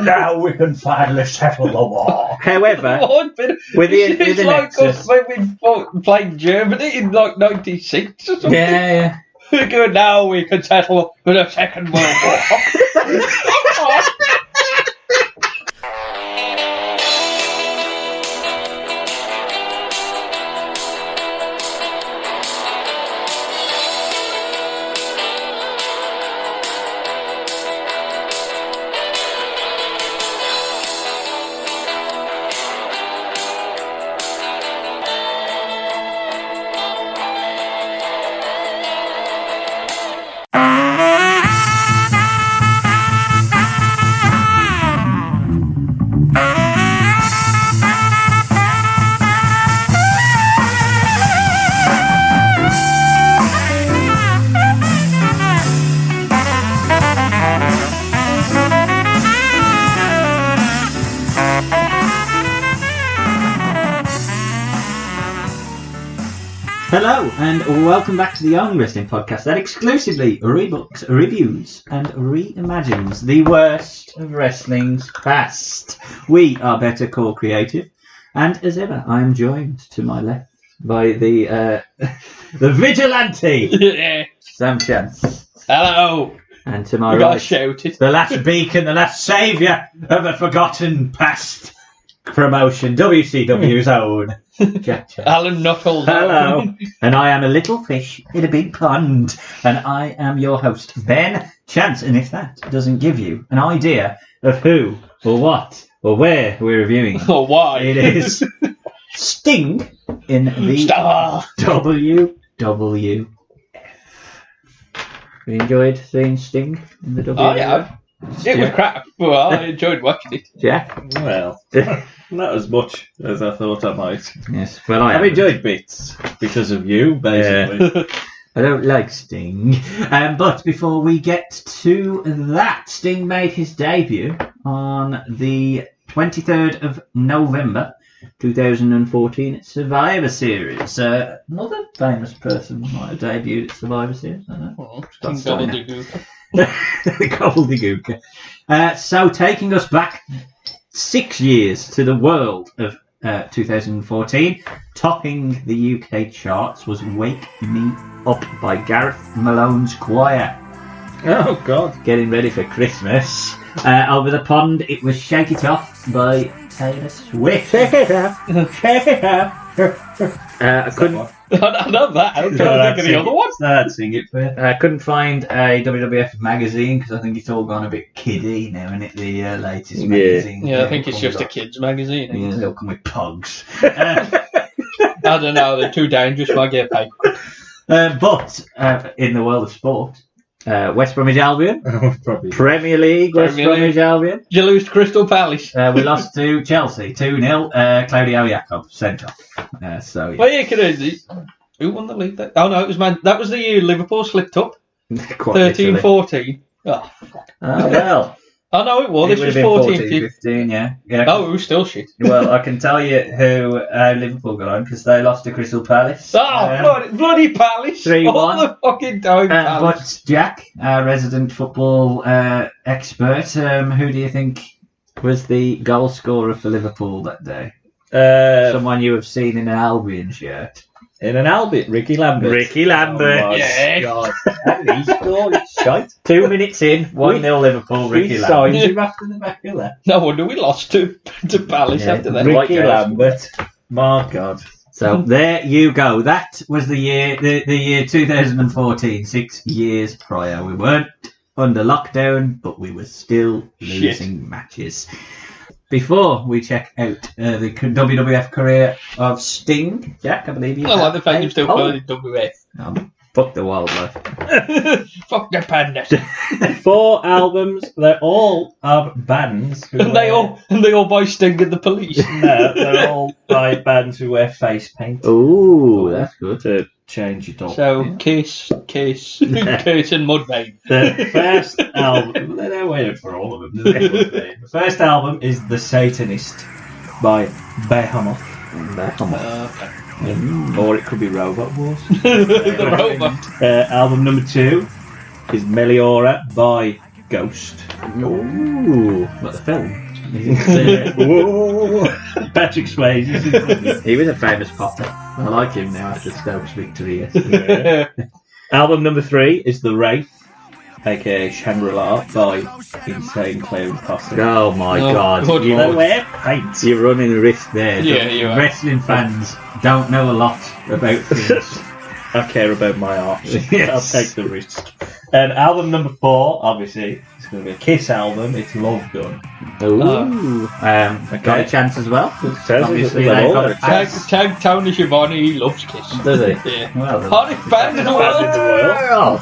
now we can finally settle the war. However, with it's the like Nexus, us when we played Germany in like 96 or something. yeah. We're good now, we can settle with a Second World War. Hello, and welcome back to the Young Wrestling Podcast that exclusively rebooks, reviews, and reimagines the worst of wrestling's past. We are Better Call Creative, and as ever, I am joined to my left by the vigilante, Sam Chance. Hello. And to my You right, gotta shout it. the last beacon, the last saviour of a forgotten past promotion, WCW's own Jack Chance. Alan Knuckles. Hello, and I am a little fish in a big pond, and I am your host, Ben Chance. And if that doesn't give you an idea of who, or what, or where we're reviewing, Or why? it is Sting in the Star. WWF. You enjoyed seeing Sting in the WWF? Oh, yeah. It was crap, but I enjoyed watching it. Jack? Well, not as much as I thought I might. Yes, well, I I've am. enjoyed bits because of you, basically. I don't like Sting. But before we get to that, Sting made his debut on the 23rd of November 2014 at Survivor Series. Another famous person might have debuted at Survivor Series. I don't know. King Gobbledygooker. The Gobbledygooker. So taking us back 6 years to the world of 2014, topping the UK charts was Wake Me Up by Gareth Malone's Choir. Oh, God. Getting ready for Christmas. Over the pond, it was Shake It Off by Taylor Swift. Shake it off, shake it off. I couldn't. I know that. I'm trying to think of the other one. I'd sing it for you. I couldn't find a WWF magazine because I think it's all gone a bit kiddie now, isn't it? The latest magazine. Yeah, I think it's just a kids' magazine. Yeah, they'll come with pugs. I don't know, they're too dangerous, might get paid. But in the world of sport, West Bromwich Albion, Probably. Premier League, West Premier League. Bromwich Albion. You lose to Crystal Palace. We lost to Chelsea 2-0. Claudio Jakob sent off. So yeah. Well, you could who won the league? Oh no, it was Man. That was the year Liverpool slipped up. Quite 13-14. Oh, well. oh no, it was. It This would was have been 14. 15, yeah. Oh, it was still shit. Well, I can tell you who Liverpool got on because they lost to Crystal Palace. Oh, bloody Palace! 3-1. All the fucking time, Palace. But Jack, our resident football expert, who do you think was the goal scorer for Liverpool that day? Someone you have seen in an Albion shirt. In an Albion, Ricky Lambert. Ricky Lambert. Oh, my Yeah. God. How did he score? It's shite. 2 minutes in, 1-0 Liverpool, Ricky We Lambert. signed him after the back of that. No wonder we lost to Palace Yeah, after that. White Ricky Girls. Lambert. My God. So there you go. That was the year 2014, 6 years prior. We weren't under lockdown, but we were still losing matches. Before we check out the WWF career of Sting, Jack, I believe you. I like the fact you're still Oh, playing WF. fuck the wildlife. Fuck the pandas. 4 albums. They're all of bands. Who And they all buy Sting and the Police. No, they're all by bands who wear face paint. Ooh, that's good. To change it up. So Kiss, Kiss and Mudvayne. The first album, they don't wait for all of them. The first album is The Satanist by Behemoth. Okay. Or it could be Robot Wars. The robot. Album number 2 is Meliora by Ghost. Ooh, what the film? Whoa. Patrick Swayze. He was a famous Potter. I like him now after Stokes' victory. Yes. Yeah. Album number 3 is The Wraith, aka Shangri-La, by Insane Clown Posse. Oh my God! good You lord. Wear paint. You're running a risk there. Yeah, you are. Wrestling fans don't know a lot about things. I care about my art. Yes. I'll take the risk. And album number 4, obviously, it's going to be a Kiss album. It's Love Gun. Ooh. Got a chance as well. Obviously, they've got a chance. Tag Tony Schiavone, he loves Kiss. Does he? Yeah. Well, then. Hottest band in the world.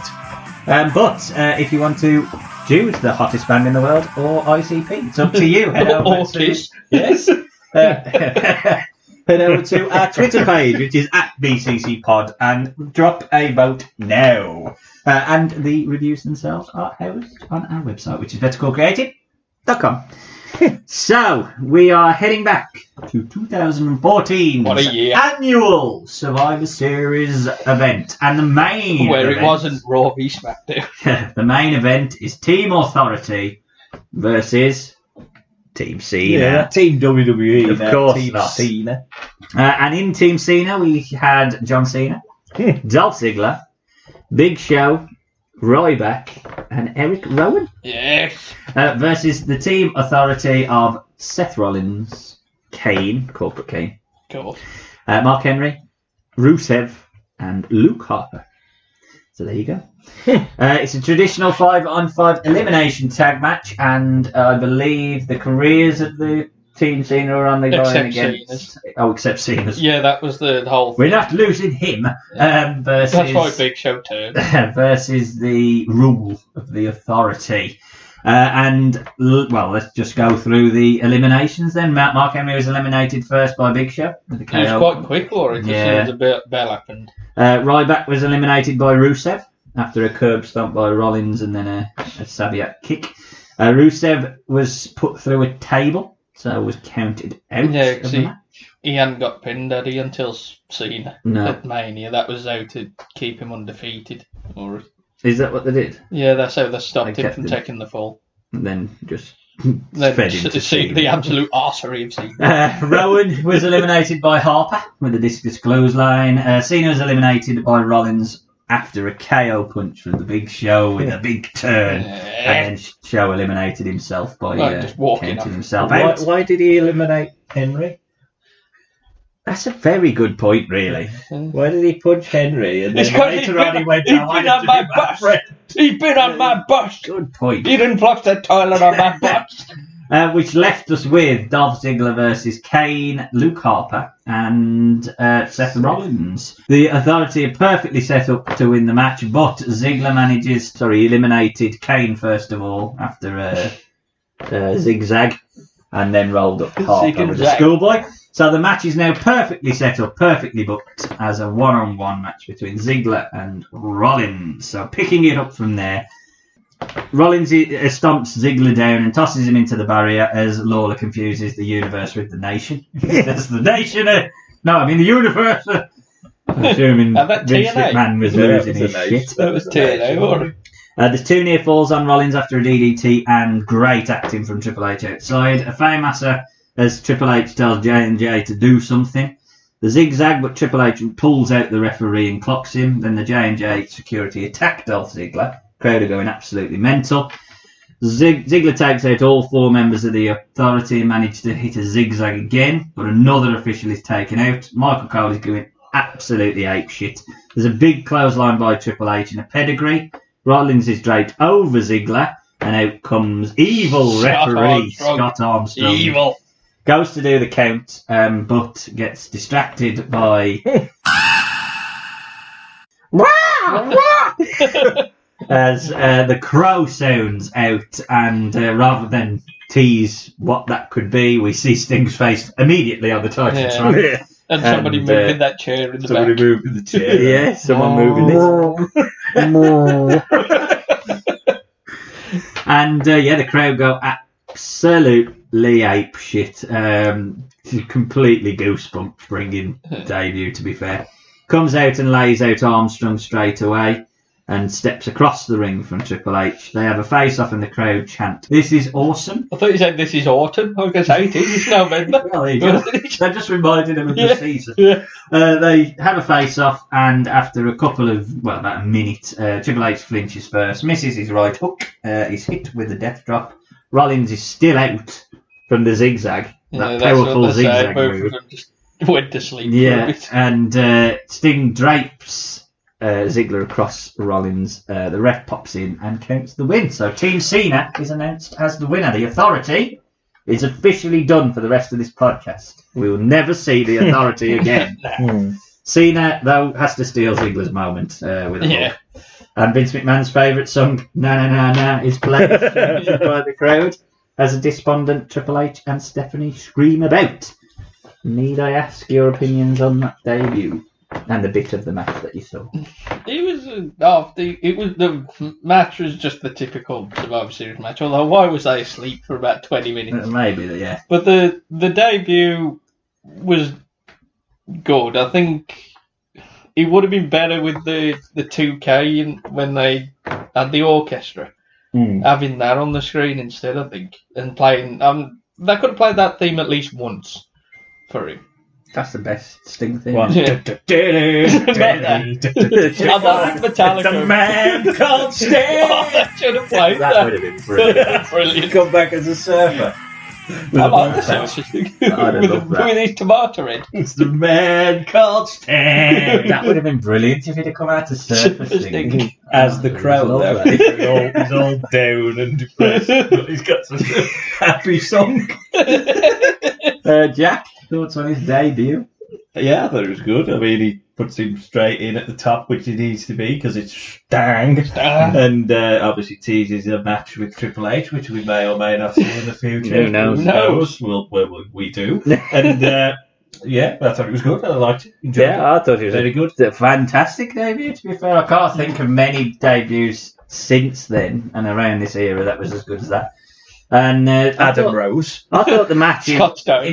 But if you want to choose the hottest band in the world or ICP, it's up to you. Head over Or to- Kiss. Yes. Head over to our Twitter page, which is @BCCPod, and drop a vote now. And the reviews themselves are housed on our website, which is bettercallcreative.com. So, we are heading back to 2014. What a year. Annual Survivor Series event. And the main Where event, it wasn't Raw v SmackDown. the main event is Team Authority versus Team Cena. Yeah, Team WWE. Of now, course Team not. Cena. And in Team Cena, we had John Cena, Dolph Ziggler, Big Show, Ryback, and Eric Rowan Yes. versus the Team Authority of Seth Rollins, Kane, Corporate Kane, Cool. Mark Henry, Rusev, and Luke Harper. So there you go. It's a traditional 5-on-5 elimination tag match, and I believe the careers of the Team Cena are on the going Except against. Oh, except Cena's. Yeah, that was the whole We're not losing him versus. That's why Big Show turned. versus the rule of the Authority. Well, let's just go through the eliminations then. Mark Henry was eliminated first by Big Show. With the It was KO. quite quick, Laura. Just Yeah. as a bell happened. Ryback was eliminated by Rusev after a curb stomp by Rollins and then a Sabiat kick. Rusev was put through a table, so was counted out Yeah, of the see, match. he hadn't got pinned, had he, until Cena No. at Mania. That was how to keep him undefeated. Or Is that what they did? yeah, that's how they stopped They him kept from him. taking the fall. And then just Then fed him to see Cena. the absolute arsery of Cena. Rowan was eliminated by Harper with a discus clothesline. Cena was eliminated by Rollins after a KO punch from the Big Show with a big turn. And then Show eliminated himself by Right, just walking counting off. himself Why, out. why did he eliminate Henry? That's a very good point, really. Why did he punch Henry? And It's then 'cause later on he went, he's I wanted been on to my be my bus. friend. He's been on my bus. Good point. He didn't flush the toilet on my bus. Which left us with Dolph Ziggler versus Kane, Luke Harper, and Seth Rollins. The Authority are perfectly set up to win the match, but Ziggler eliminated Kane first of all after a zigzag, and then rolled up Harper with a Zig-and-zag. schoolboy. So the match is now perfectly set up, perfectly booked as a one-on-one match between Ziggler and Rollins. So picking it up from there, Rollins stomps Ziggler down and tosses him into the barrier as Lawler confuses the universe with the nation. That's the nation. The universe. I'm assuming And that Vince TNA? McMahon was Yeah, losing it was his the nation. shit. That was TNA, wasn't it? There's 2 near falls on Rollins after a DDT and great acting from Triple H outside. A Fameasser as Triple H tells J&J to do something. The zigzag, but Triple H pulls out the referee and clocks him. Then the J&J security attack Dolph Ziggler. Crowd are going absolutely mental. Ziggler takes out all 4 members of the Authority and manages to hit a zigzag again, but another official is taken out. Michael Cole is going absolutely apeshit. There's a big clothesline by Triple H and a pedigree. Rollins is draped over Ziggler, and out comes evil referee Scott Armstrong. Evil. Goes to do the count, but gets distracted by as the crow sounds out, and rather than tease what that could be, we see Sting's face immediately on the title Yeah. track. And somebody And, moving that chair in the Somebody back. moving the chair. Yeah, someone moving this. And the crowd go absolutely ape shit. Completely goosebumps bringing debut, to be fair. Comes out and lays out Armstrong straight away. and steps across the ring from Triple H. They have a face-off and the crowd chant, "This is awesome." I thought you said this is autumn. I was going to say it is. It's November. Well, they just reminded him of the season. Yeah. They have a face-off, and after a couple of, about a minute, Triple H flinches first, misses his right hook, he's hit with a death drop. Rollins is still out from the zigzag, that powerful zigzag move. Just went to sleep. Yeah, and Sting drapes Ziggler across Rollins. The ref pops in and counts the win. So Team Cena is announced as the winner. The Authority is officially done for the rest of this podcast. We will never see the Authority again. Cena, though, has to steal Ziggler's moment with a hug. And Vince McMahon's favourite song, "Na Na Na Na," is played by the crowd as a despondent Triple H and Stephanie scream about. Need I ask your opinions on that debut and the bit of the match that you saw? The match was just the typical Survivor Series match. Although why was I asleep for about 20 minutes? Maybe, yeah. But the debut was good. I think it would have been better with the 2K when they had the orchestra. Having that on the screen instead, I think, and playing. They could have played that theme at least once for him. That's the best Sting theme. I thought Metallica. The man called Sting. That should have played That would have been brilliant. Brilliant. Come back as a surfer. I like the surface thing. With his tomato head. It's the man called Sting. That would have been brilliant if he'd have come out to Surfer Sting. As the crowd Lovely. there. He's all down and depressed, but he's got such a happy song. Jack, thoughts on his debut? Yeah, I thought it was good. I mean, he puts him straight in at the top, which it needs to be, because it's Stang. And obviously teases a match with Triple H, which we may or may not see in the future. Who knows? We do. And yeah, I thought it was good. I liked it. Enjoyed it. I thought it was very good. A fantastic debut, to be fair. I can't think of many debuts since then and around this era that was as good as that. And Adam Rose. I thought the match in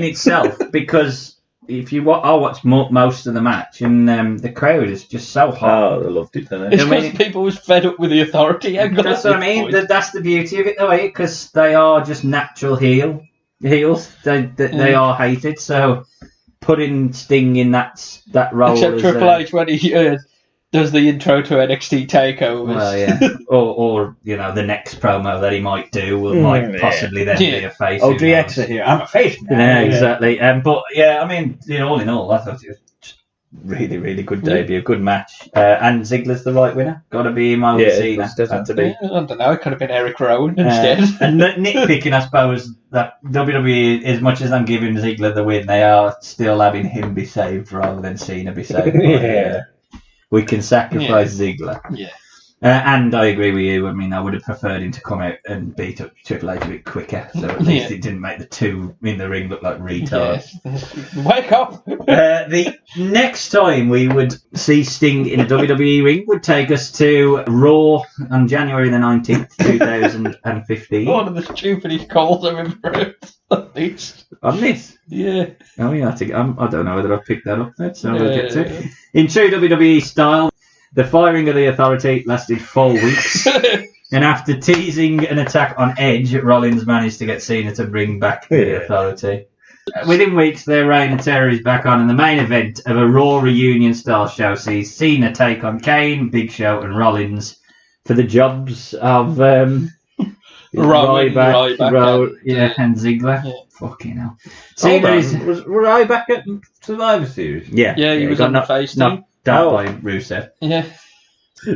itself, because if you I watched most of the match, and the crowd is just so hot. Oh, they loved it, didn't It's because people was fed up with the Authority. That's what I mean. That's the beauty of it, though, because they are just natural heels. They are hated. So putting Sting in that role, except Triple H when he does the intro to NXT takeovers. Well, yeah, or the next promo that he might do might possibly then be a face. Oh, DX are here. I'm a face now. Yeah, exactly. But yeah, I mean, all in all, I thought it was really, really good debut, good match. And Ziggler's the right winner. Got to be him over Cena. Does have to be. I don't know. It could have been Eric Rowan instead. And nitpicking, I suppose, that WWE, as much as I'm giving Ziggler the win, they are still having him be saved rather than Cena be saved. We can sacrifice Ziggler. Yeah. And I agree with you. I mean, I would have preferred him to come out and beat up Triple H a bit quicker, so at least it didn't make the two in the ring look like retards. Yes. Wake up! The next time we would see Sting in a WWE ring would take us to Raw on January the 19th, 2015. One of the stupidest calls I've ever heard on this. On this? Yeah. Oh, yeah, I don't know whether I've picked that up then, so we'll get to it. In true WWE style, the firing of the Authority lasted 4 weeks, and after teasing an attack on Edge, Rollins managed to get Cena to bring back the Authority. Within weeks, their reign of terror is back on, and the main event of a Raw reunion-style show sees Cena take on Kane, Big Show, and Rollins for the jobs of Ryback, and Ziggler. Yeah. Fucking hell. Was Ryback at Survivor Series? Yeah, he was on the face team. Down by Rusev. Yeah.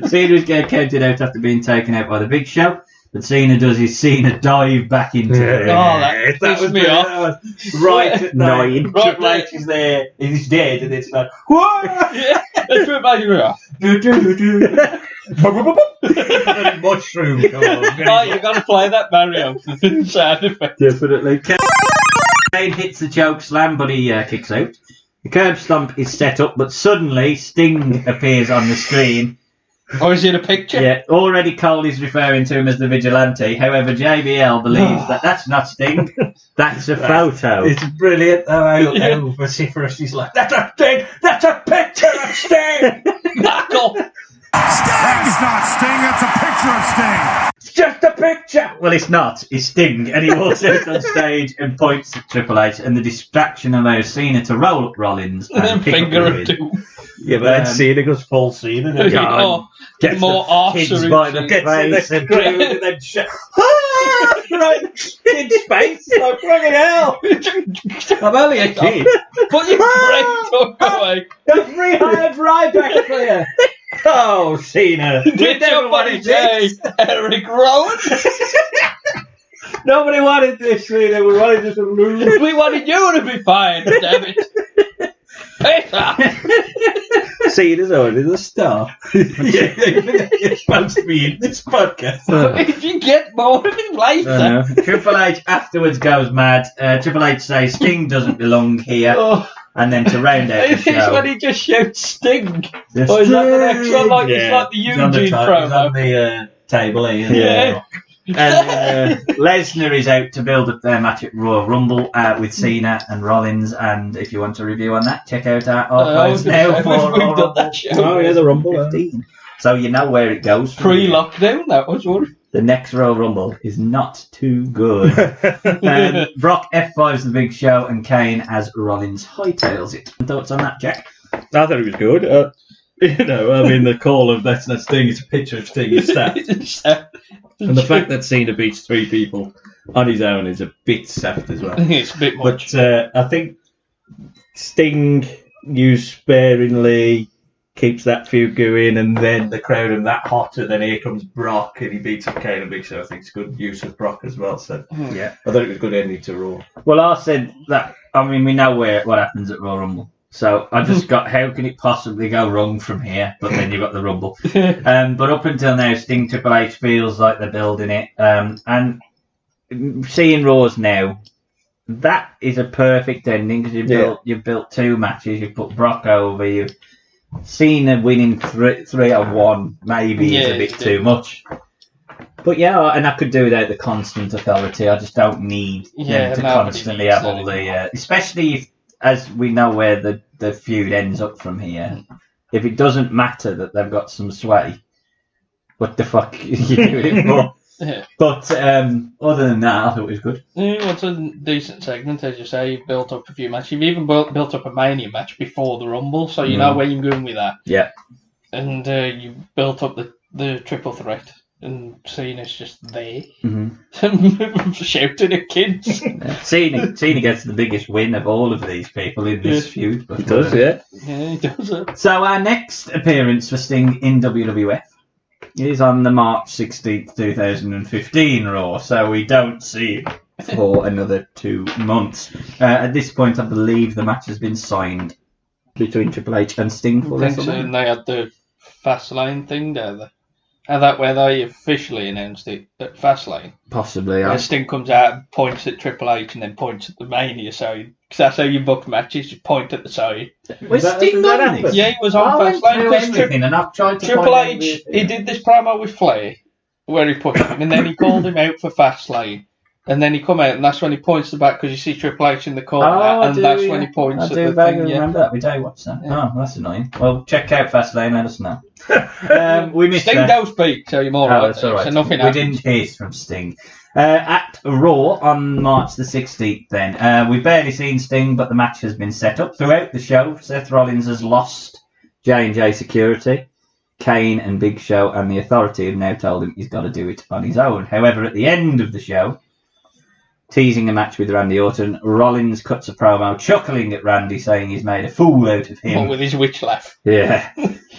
Cena was getting counted out after being taken out by the Big Show, but Cena does his Cena dive back into the ring. Oh, that pissed me off. Right at 9. Triple H is there, he's dead, and it's like, whoa! Yeah, that's what made me off. Mushroom. Oh, you got to play that Mario sound effect. Definitely. Kane hits the choke slam, but he kicks out. The curb stomp is set up, but suddenly Sting appears on the screen. Oh, is it a picture? Yeah, already Cole is referring to him as the Vigilante. However, JBL believes that that's not Sting. That's a photo. It's brilliant. How vociferous she's like, that's a Sting! That's a picture of Sting! Knuckle! That's not Sting, that's a picture of Sting. It's just a picture! Well, it's not. It's Sting. And he walks out on stage and points at Triple H, and the distraction allows Cena to roll up Rollins and then pick finger up him the win. too. Yeah, but then Cena goes full Cena. doesn't he? Oh, Gets more the arse kids or by the something. face and then right in kid's face. Like, fucking hell. I'm only a kid. Put your brain away. The three-eyed Ryback player! Oh, Cena. Did somebody say Eric Rowan? Nobody wanted this, Cena. We wanted you to lose. We wanted you to be fine, damn it. Peter! Cena's already the star. You're supposed to be in this podcast. If you get more of him later. Triple H afterwards goes mad. Triple H says Sting doesn't belong here. Oh, And then to round out the it's when show... he just shouts Sting. The Or is that the next one? Like, Yeah. it's like the He's on the Eugene top- he's promo. on the table here. Yeah. And Lesnar is out to build up their match at Royal Rumble with Cena and Rollins. And if you want a review on that, check out our archives now for Royal we've done Rumble that show. Oh, yeah, the Rumble. 15. So you know where it goes. from here. Pre-lockdown, that was one. The next Royal Rumble is not too good. Brock F5's the Big Show and Kane as Rollins hightails it. Thoughts on that, Jack? I thought it was good. The call of that's not Sting, it's a picture of Sting is stacked. And the fact that Cena beats three people on his own is a bit soft as well. It's a bit much. But I think Sting used sparingly keeps that feud going, and then the crowd are that hot, and then here comes Brock and he beats up Kane and Big Show. I think it's good use of Brock as well. So Yeah. I thought it was good ending to Raw. Well, I said that, we know what happens at Royal Rumble. So I just got, how can it possibly go wrong from here? But then you've got the Rumble. But up until now, Sting Triple H feels like they're building it. And seeing Raws now, that is a perfect ending because you've built two matches. You've put Brock over. You've Cena winning 3-1 maybe is a bit too much. But yeah, and I could do without the constant authority. I just don't need them to constantly have all the... especially if, as we know where the feud ends up from here, if it doesn't matter that they've got some sway, what the fuck are you doing it for? Yeah. But other than that, I thought it was good. Yeah, it's a decent segment, as you say. You've built up a few matches. You've even built up a Mania match before the Rumble, so you know where you're going with that. Yeah. And you built up the triple threat, and Cena's just there. Shouting at kids. Cena gets the biggest win of all of these people in this feud. But He does, yeah. Yeah, he does it. So our next appearance for Sting in WWF is on the March 16th, 2015 Raw, so we don't see him for another 2 months. At this point, I believe the match has been signed between Triple H and Sting for I think so, WrestleMania. and they had the Fastlane thing there. And that where they officially announced it at Fastlane. Possibly, Where Sting comes out and points at Triple H and then points at the Mania side. Because that's how you book matches, you point at the side. Was Sting on this? Yeah, he was on I went Fastlane. through 'cause everything and I've tried to Triple find out H, he did this promo with Flair, where he pushed him, and then he called him out for Fastlane. And then he come out, and that's when he points the back, because you see Triple H in the corner, and that's when he points at the thing. Remember that, we don't watch that. Yeah. Oh, that's annoying. Well, check out Fastlane, let us know. We missed Sting that. don't speak, so you're more Oh, right that's there, all right. so nothing we happens. didn't hear from Sting. At Raw on March the 16th then, we've barely seen Sting, but the match has been set up. Throughout the show, Seth Rollins has lost J&J Security. Kane and Big Show and the Authority have now told him he's got to do it on his own. However, at the end of the show, teasing a match with Randy Orton, Rollins cuts a promo chuckling at Randy, saying he's made a fool out of him. What with his witch laugh. Yeah.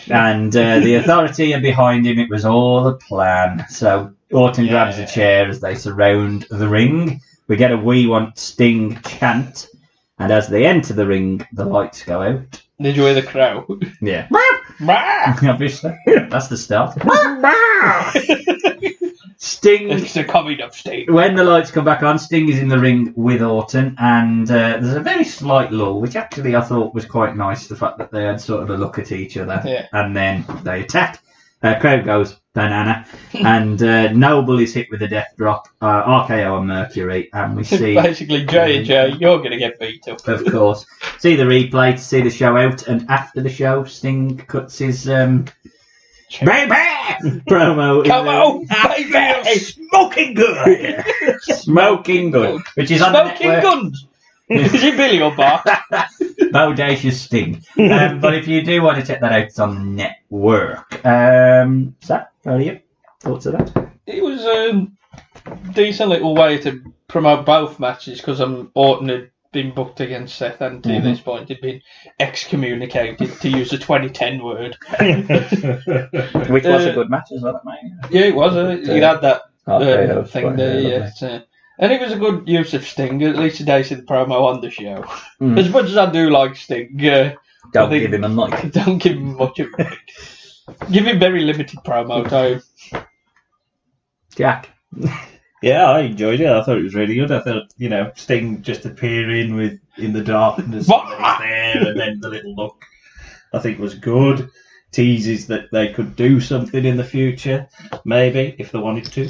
And the Authority are behind him. It was all a plan. So Orton grabs a chair as they surround the ring. We get a "We Want Sting" chant. And as they enter the ring, the lights go out. Did you hear the crow? Yeah. Bah! Obviously. That's the start. Sting... It's the coming of Sting. When the lights come back on, Sting is in the ring with Orton, and there's a very slight lull, which actually I thought was quite nice, the fact that they had sort of a look at each other, and then they attack. Crowd goes banana, and Noble is hit with a death drop, RKO on Mercury, and we see... Basically, J&J, you're going to get beat up. Of course. See the replay to see the show out, and after the show, Sting cuts his Baby! Promo. Come on, baby! Smoking good. Smoking good. Which is on the Smoking network. guns! Is it Billy or Bart? Bodacious Sting. But if you do want to check that out, it's on the network. Sam, how are you? Thoughts of that? It was a decent little way to promote both matches because Orton had been booked against Seth and at this point he'd been excommunicated, to use a 2010 word. Which was a good match as well, mate. Yeah, it was. He had that thing quite there, lovely. yeah. And it was a good use of Sting. At least today, see the promo on the show. As much as I do like Sting, Don't give him a mic. Don't give him much of it. Give him very limited promo time. Jack. Yeah, I enjoyed it. I thought it was really good. I thought, Sting just appearing in the darkness there, and then the little look, I think was good. Teases that they could do something in the future, maybe, if they wanted to.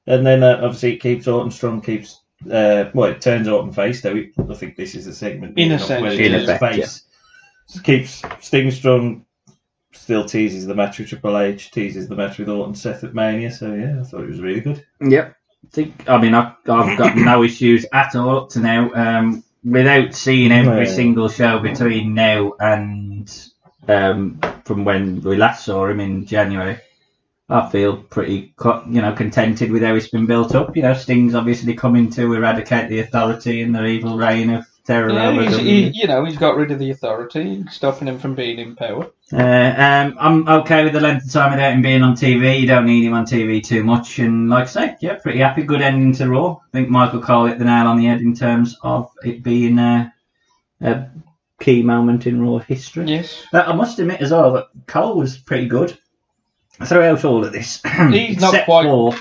And then obviously it keeps Orton strong, it turns Orton face, though. I think this is a segment. In a sense, where it in is effect, face. Keeps Sting strong, still teases the match with Triple H, teases the match with Orton Seth at Mania. So yeah, I thought it was really good. Yep. I've got no issues at all up to now. Without seeing every single show between now and from when we last saw him in January, I feel pretty, contented with how it's been built up. Sting's obviously coming to eradicate the Authority and their evil reign of terror. He's got rid of the Authority, stopping him from being in power. I'm okay with the length of time without him being on TV. You don't need him on TV too much. And like I say, pretty happy. Good ending to Raw. I think Michael Cole hit the nail on the head in terms of it being a key moment in Raw history. Yes. I must admit as well that Cole was pretty good throughout all of this. He's not except quite for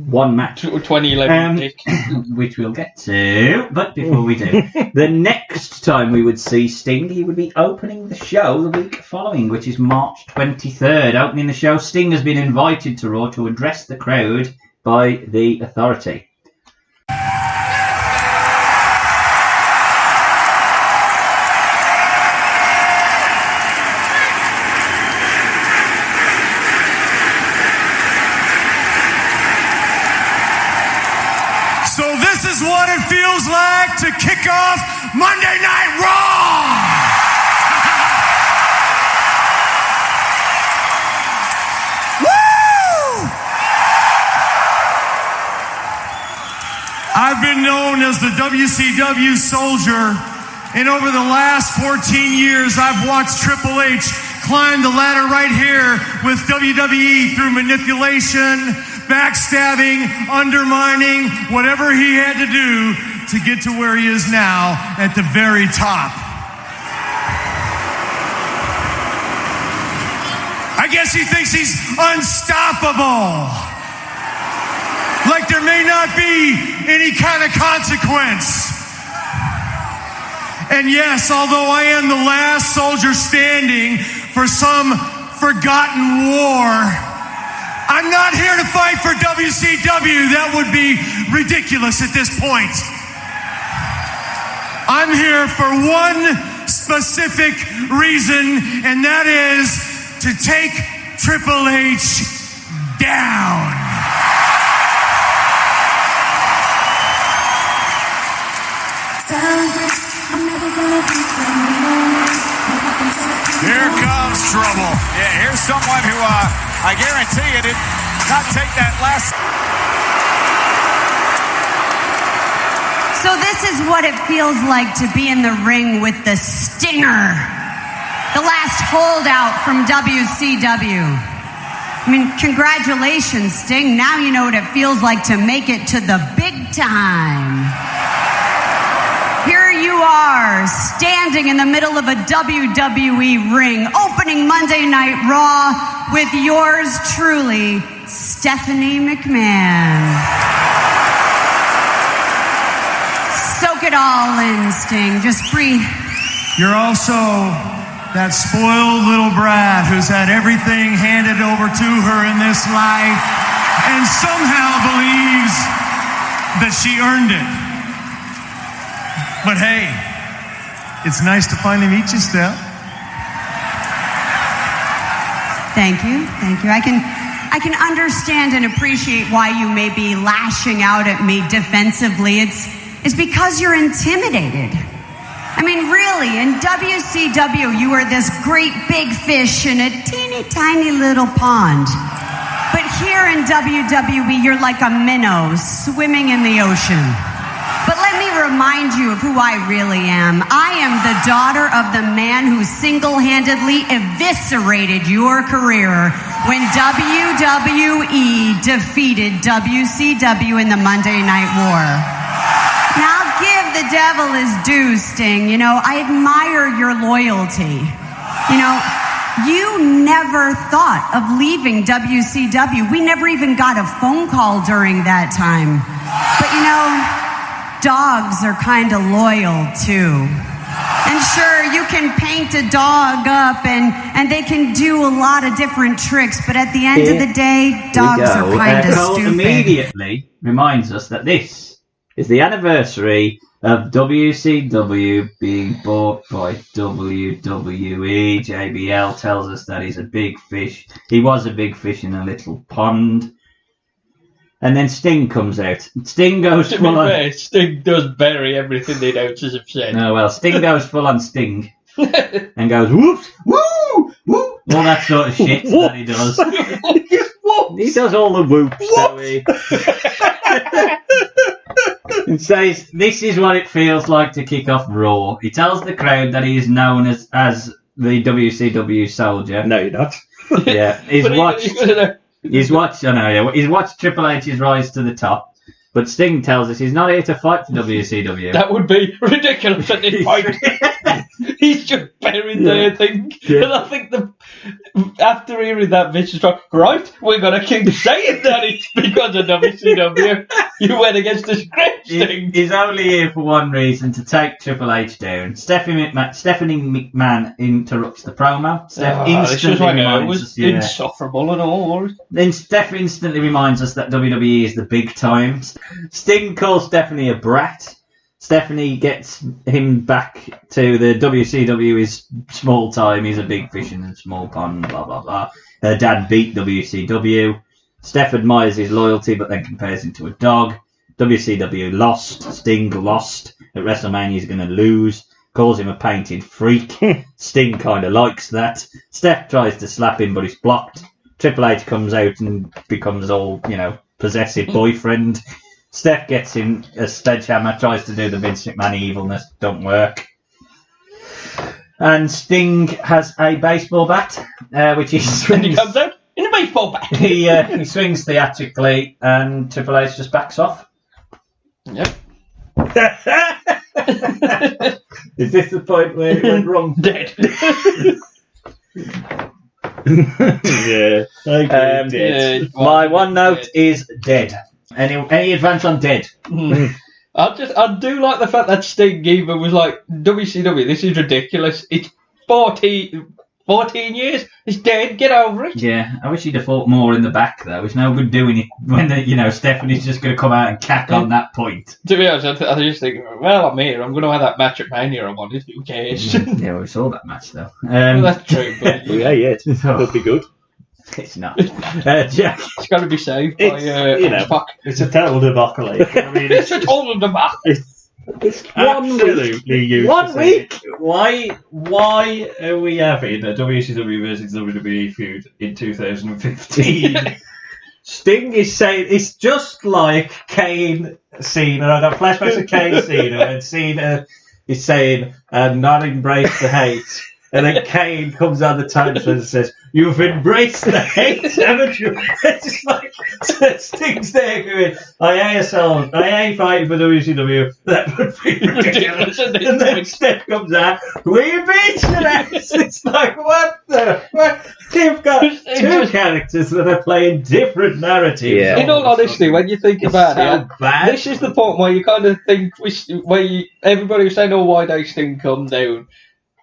one match. 2011 Dick. Which we'll get to. But before we do, the next time we would see Sting, he would be opening the show the week following, which is March 23rd. Opening the show, Sting has been invited to Raw to address the crowd by the Authority. So this is what it feels like to kick off Monday Night Raw! Woo! I've been known as the WCW soldier, and over the last 14 years, I've watched Triple H climb the ladder right here with WWE through manipulation, backstabbing, undermining, whatever he had to do to get to where he is now at the very top. I guess he thinks he's unstoppable. Like there may not be any kind of consequence. And yes, although I am the last soldier standing for some forgotten war, I'm not here to fight for WCW. That would be ridiculous at this point. I'm here for one specific reason, and that is to take Triple H down. Here comes trouble. Yeah, here's someone who I guarantee you did not take that last. So this is what it feels like to be in the ring with the Stinger, the last holdout from WCW. I mean, congratulations, Sting. Now you know what it feels like to make it to the big time. Here you are, standing in the middle of a WWE ring, opening Monday Night Raw with yours truly, Stephanie McMahon. Soak it all in, Sting. Just breathe. You're also that spoiled little brat who's had everything handed over to her in this life and somehow believes that she earned it. But hey, it's nice to finally meet you, Steph. Thank you. I can understand and appreciate why you may be lashing out at me defensively. It's because you're intimidated. I mean, really, in WCW, you are this great big fish in a teeny tiny little pond. But here in WWE, you're like a minnow swimming in the ocean. But let me remind you of who I really am. I am the daughter of the man who single-handedly eviscerated your career when WWE defeated WCW in the Monday Night War. Now, give the devil his due, Sting. You know, I admire your loyalty. You know, you never thought of leaving WCW. We never even got a phone call during that time. But, you know, dogs are kind of loyal, too. And sure, you can paint a dog up and they can do a lot of different tricks, but at the end of the day, dogs are kind of Cole stupid. immediately reminds us that this is the anniversary of WCW being bought by WWE. JBL tells us that he's a big fish. He was a big fish in a little pond. And then Sting comes out. Sting goes To be full on... fair, Sting does bury everything the announcers have said. No, well, Sting goes full on Sting. And goes, whoops, woo, woo. All that sort of shit that he does. He does all the whoops. And says, this is what it feels like to kick off Raw. He tells the crowd that he is known as the WCW soldier. No, you're not. Yeah, he's watched Triple H's rise to the top. But Sting tells us he's not here to fight for WCW. That would be ridiculous at this point. He's just buried there, I think. Yeah. And I think after hearing that, Vince is like, right, we're going to keep saying that it's because of WCW. You went against the script, Sting. He's only here for one reason, to take Triple H down. Stephanie McMahon interrupts the promo. Steph instantly reminds us, insufferable and all. Then Steph instantly reminds us that WWE is the big times. Sting calls Stephanie a brat. Stephanie gets him back to the WCW is small time. He's a big fish in a small pond, blah, blah, blah. Her dad beat WCW. Steph admires his loyalty, but then compares him to a dog. WCW lost. Sting lost. At WrestleMania, he's going to lose. Calls him a painted freak. Sting kind of likes that. Steph tries to slap him, but he's blocked. Triple H comes out and becomes all, possessive boyfriend. Steph gets him a sledgehammer, tries to do the Vince McMahon evilness, don't work. And Sting has a baseball bat, which he swings. And he comes out in a baseball bat. He swings theatrically, and Triple H just backs off. Yep. Is this the point where it went wrong? Dead. Yeah. Dead. Yeah, My one note is dead. Any advance on dead? I do like the fact that Sting even was like, WCW, this is ridiculous. It's 14 years. It's dead. Get over it. Yeah, I wish he'd have fought more in the back though. It's no good doing it when Stephanie's just going to come out and cack on that point. To be honest, I just think, well, I'm here. I'm going to have that match at Mania I wanted. Who cares? Yeah, we saw that match though. Well, that's true. But Yeah, it could be good. It's not. Jack. it's got to be saved by Spock. It's a total debacle. I mean, It's a total debacle. it's absolutely useless. 1 week. Why are we having a WCW versus WWE feud in 2015? Sting is saying it's just like Kane Cena. I got flashbacks of Kane Cena, and Cena is saying, "Not embrace the hate." And then Kane comes on the times and says, "You've embraced the hate, haven't you?" It's just like Sting's there going, I ain't fighting for WCW. That would be ridiculous. And then Steph comes out, "We beat your ass." It's like, what? You've got two characters that are playing different narratives. Yeah. In all honesty, when you think about it, bad. this is the point where you kind of think, everybody was saying, why don't Sting come down?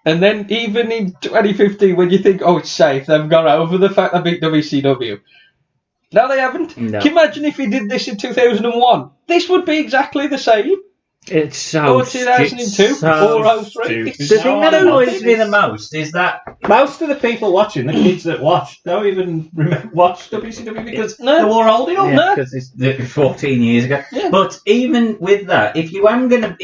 And then even in 2015, when you think, it's safe, they've gone over the fact they beat WCW. No, they haven't. No. Can you imagine if he did this in 2001? This would be exactly the same. It's so 2002, so 403. stupid. The thing that annoys me the most is that Most of the people watching, the kids that watch, don't even watch WCW because they were old enough. because it's 14 years ago. Yeah. But even with that, if you am gonna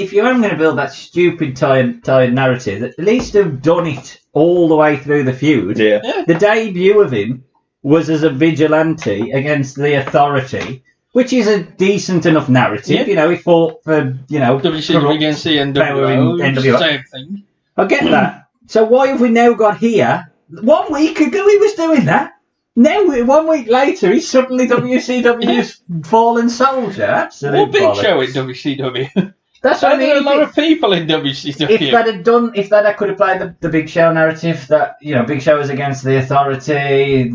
build that stupid tired narrative, at least have done it all the way through the feud. Yeah. The debut of him was as a vigilante against the Authority, which is a decent enough narrative. Yeah. He fought for WCW against the power in NWO, NWO. same thing. I get that. So why have we now got here? 1 week ago he was doing that. Now, 1 week later, he's suddenly WCW's fallen soldier. Absolutely. What big bollocks. show in WCW? That's what I There are a mean. lot of people in WCW. If that I could have played the Big Show narrative, that Big Show was against the Authority.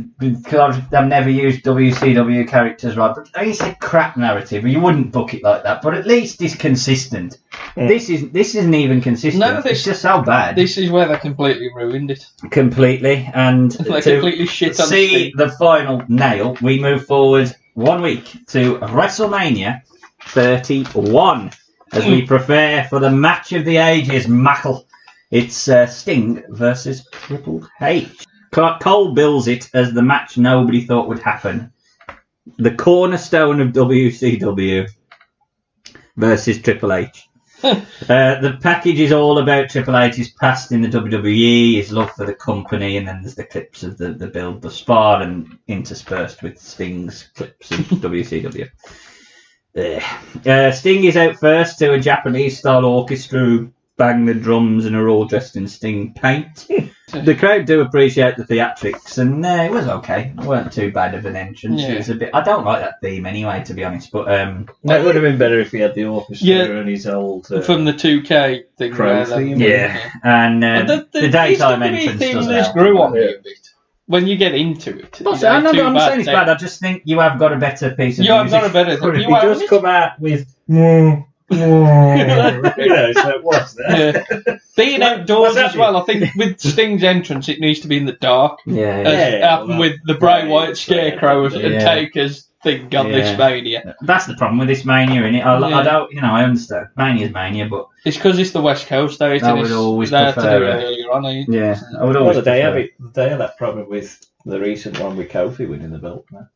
God, I've never used WCW characters right, but it's a crap narrative. You wouldn't book it like that, but at least it's consistent. This isn't even consistent. No, it's just so bad. This is where they completely ruined it. Completely, and They to completely shit on see the final nail, we move forward 1 week to WrestleMania 31 as we prepare for the match of the ages, Mackle. It's Sting versus Triple H. Cole bills it as the match nobody thought would happen. The cornerstone of WCW versus Triple H. The package is all about Triple H's past in the WWE, his love for the company, and then there's the clips of the build thus far and interspersed with Sting's clips of WCW. Sting is out first to a Japanese-style orchestra who bang the drums and are all dressed in Sting paint. The crowd do appreciate the theatrics, and it was okay. It weren't too bad of an entrance. Yeah. It was a bit. I don't like that theme anyway, to be honest. But It would have been better if he had the orchestra Yeah. and his old From the 2K thing. Crow where they- theme. and The the daytime WWE entrance theme doesn't just help. grew on me Yeah. a bit. When you get into it. I'm not saying it's bad. I just think you have got a better piece of You have music. got a better. for it. You He have does it. come out with. So what's that? Yeah. Being outdoors what's that as well, I think with Sting's entrance, it needs to be in the dark. Yeah, As Yeah, happened well, with the Bray right, Wyatt Scarecrow and yeah. Taker's thing on this Mania. That's the problem with this Mania, innit? I Yeah. don't, I understand. Mania's Mania, but It's because it's the West Coast date. I and would it's always there to do prefer it it. earlier on. yeah, I would Well, always. they prefer- had that problem with the recent one with Kofi winning the belt. No?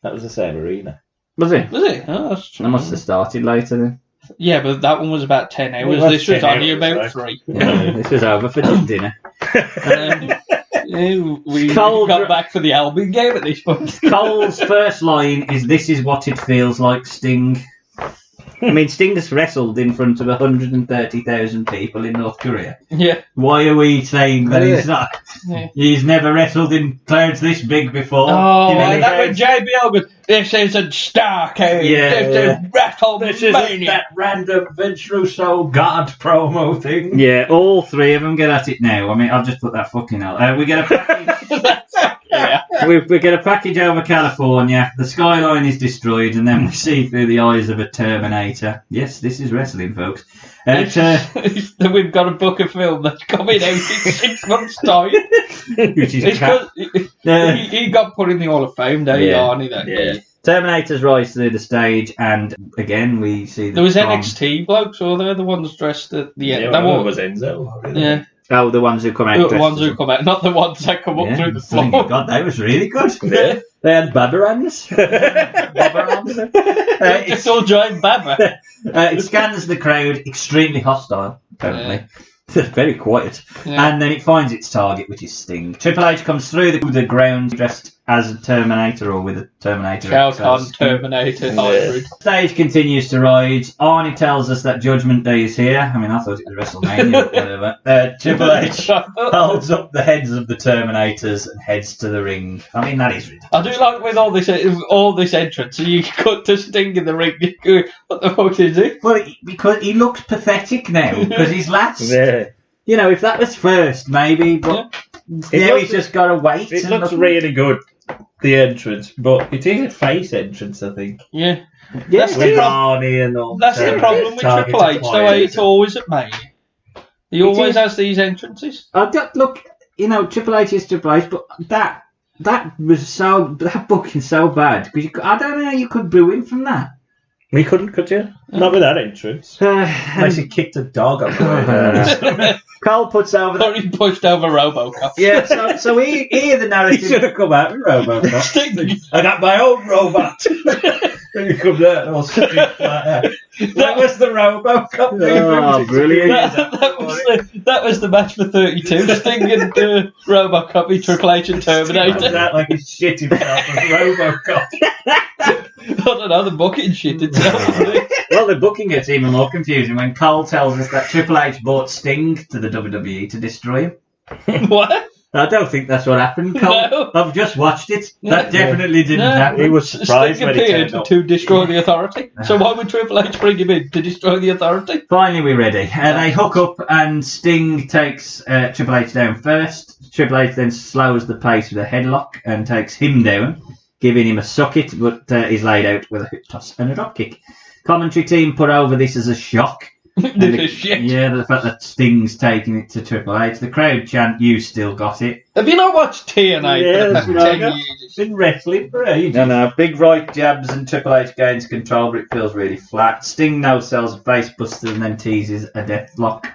That was the same arena. Was it? Was it? Oh, that's I must have started later then. Yeah, but that one was about 10 hours. Well, This was 10 only hours, about right? 3. Yeah, this was over for dinner. We Cold got dr- back for the Albion game at this point. Cole's first line is "This is what it feels like, Sting." I mean, Sting has wrestled in front of 130,000 people in North Korea. Yeah. Why are we saying that he's not? Yeah. He's never wrestled in crowds this big before. Oh, You know, and that when JBL goes, this isn't Starcade, Yeah, this yeah. is WrestleMania. This isn't that random Vince Russo God promo thing. Yeah, all three of them get at it now. I mean, I've just put that fucking out. We get a package. Yeah. we get a package over California. The skyline is destroyed, and then we see through the eyes of a Terminator. Yes, this is wrestling, folks. We've got a book of film that's coming out in 6 months' time. Which is It's crap. 'cause he got put in the Hall of Fame, don't he, Yeah. Arnie? That Yeah. day. Terminators rise through the stage, and again we see the There was Tron. NXT blokes, or they're the ones dressed at the end. Yeah, That one one- was Enzo. Really. yeah, Oh, the ones who come out. the dressed ones as who come out, not the ones that come up Yeah. through the Oh floor. God, that was really good. Yeah. They had Babarans. Babarans. It's all giant Baba. It scans the crowd, extremely hostile, apparently. Very quiet. Yeah. And then it finds its target, which is Sting. Triple H comes through the ground dressed as a Terminator or with a Terminator. Shao accent. Kahn, Terminator, hybrid. Stage continues to rise. Arnie tells us that Judgment Day is here. I mean, I thought it was WrestleMania, but whatever. Triple H holds up the heads of the Terminators and heads to the ring. I mean, that is ridiculous. I do like with all this entrance, you cut to Sting in the ring. You go, what the fuck is it? Well, because he looks pathetic now, because he's last. Yeah. You know, if that was first, maybe, but It now looks- he's just got to wait. It and looks look- really good, the entrance, but it is a face entrance, I think. Yeah, Yeah, That's the With problem. Arnie and all. that's the problem with targeted Triple H. The way players. it's always at Mania. He always is. has these entrances. Look, Triple H is Triple H, but that booking's so bad because I don't know how you could boo him from that. We couldn't, could you? Not with that entrance. Unless he kicked a dog over. Cole puts over Or he pushed over RoboCop. Yeah, so here the He narrative. should have come out with Robocop. Sting. I got my own robot. Then he comes out and all sticks like that. That was the Robocop. Oh, brilliant. That was the match for 32. Sting and RoboCop, he Triple H and Comes Terminator. out like he's shit himself as Robocop. I don't know, the booking shit itself. Well, the booking gets even more confusing when Cole tells us that Triple H bought Sting to the WWE to destroy him. What? I don't think that's what happened, Cole. No. I've just watched it. That definitely didn't happen. He was surprised Sting when he appeared turned up. to destroy the Authority. So why would Triple H bring him in to destroy the Authority? Finally, we're ready. They hook up and Sting takes Triple H down first. Triple H then slows the pace with a headlock and takes him down, giving him a suck it, but he's laid out with a hip toss and a drop kick. Commentary team put over this as a shock. This is shit. Yeah, the fact that Sting's taking it to Triple H. The crowd chant, "You still got it." Have you not watched TNA Yeah, for the that's past right. 10 years? He's been wrestling for ages. No, big right jabs and Triple H gains control, but it feels really flat. Sting now sells a face buster and then teases a death lock.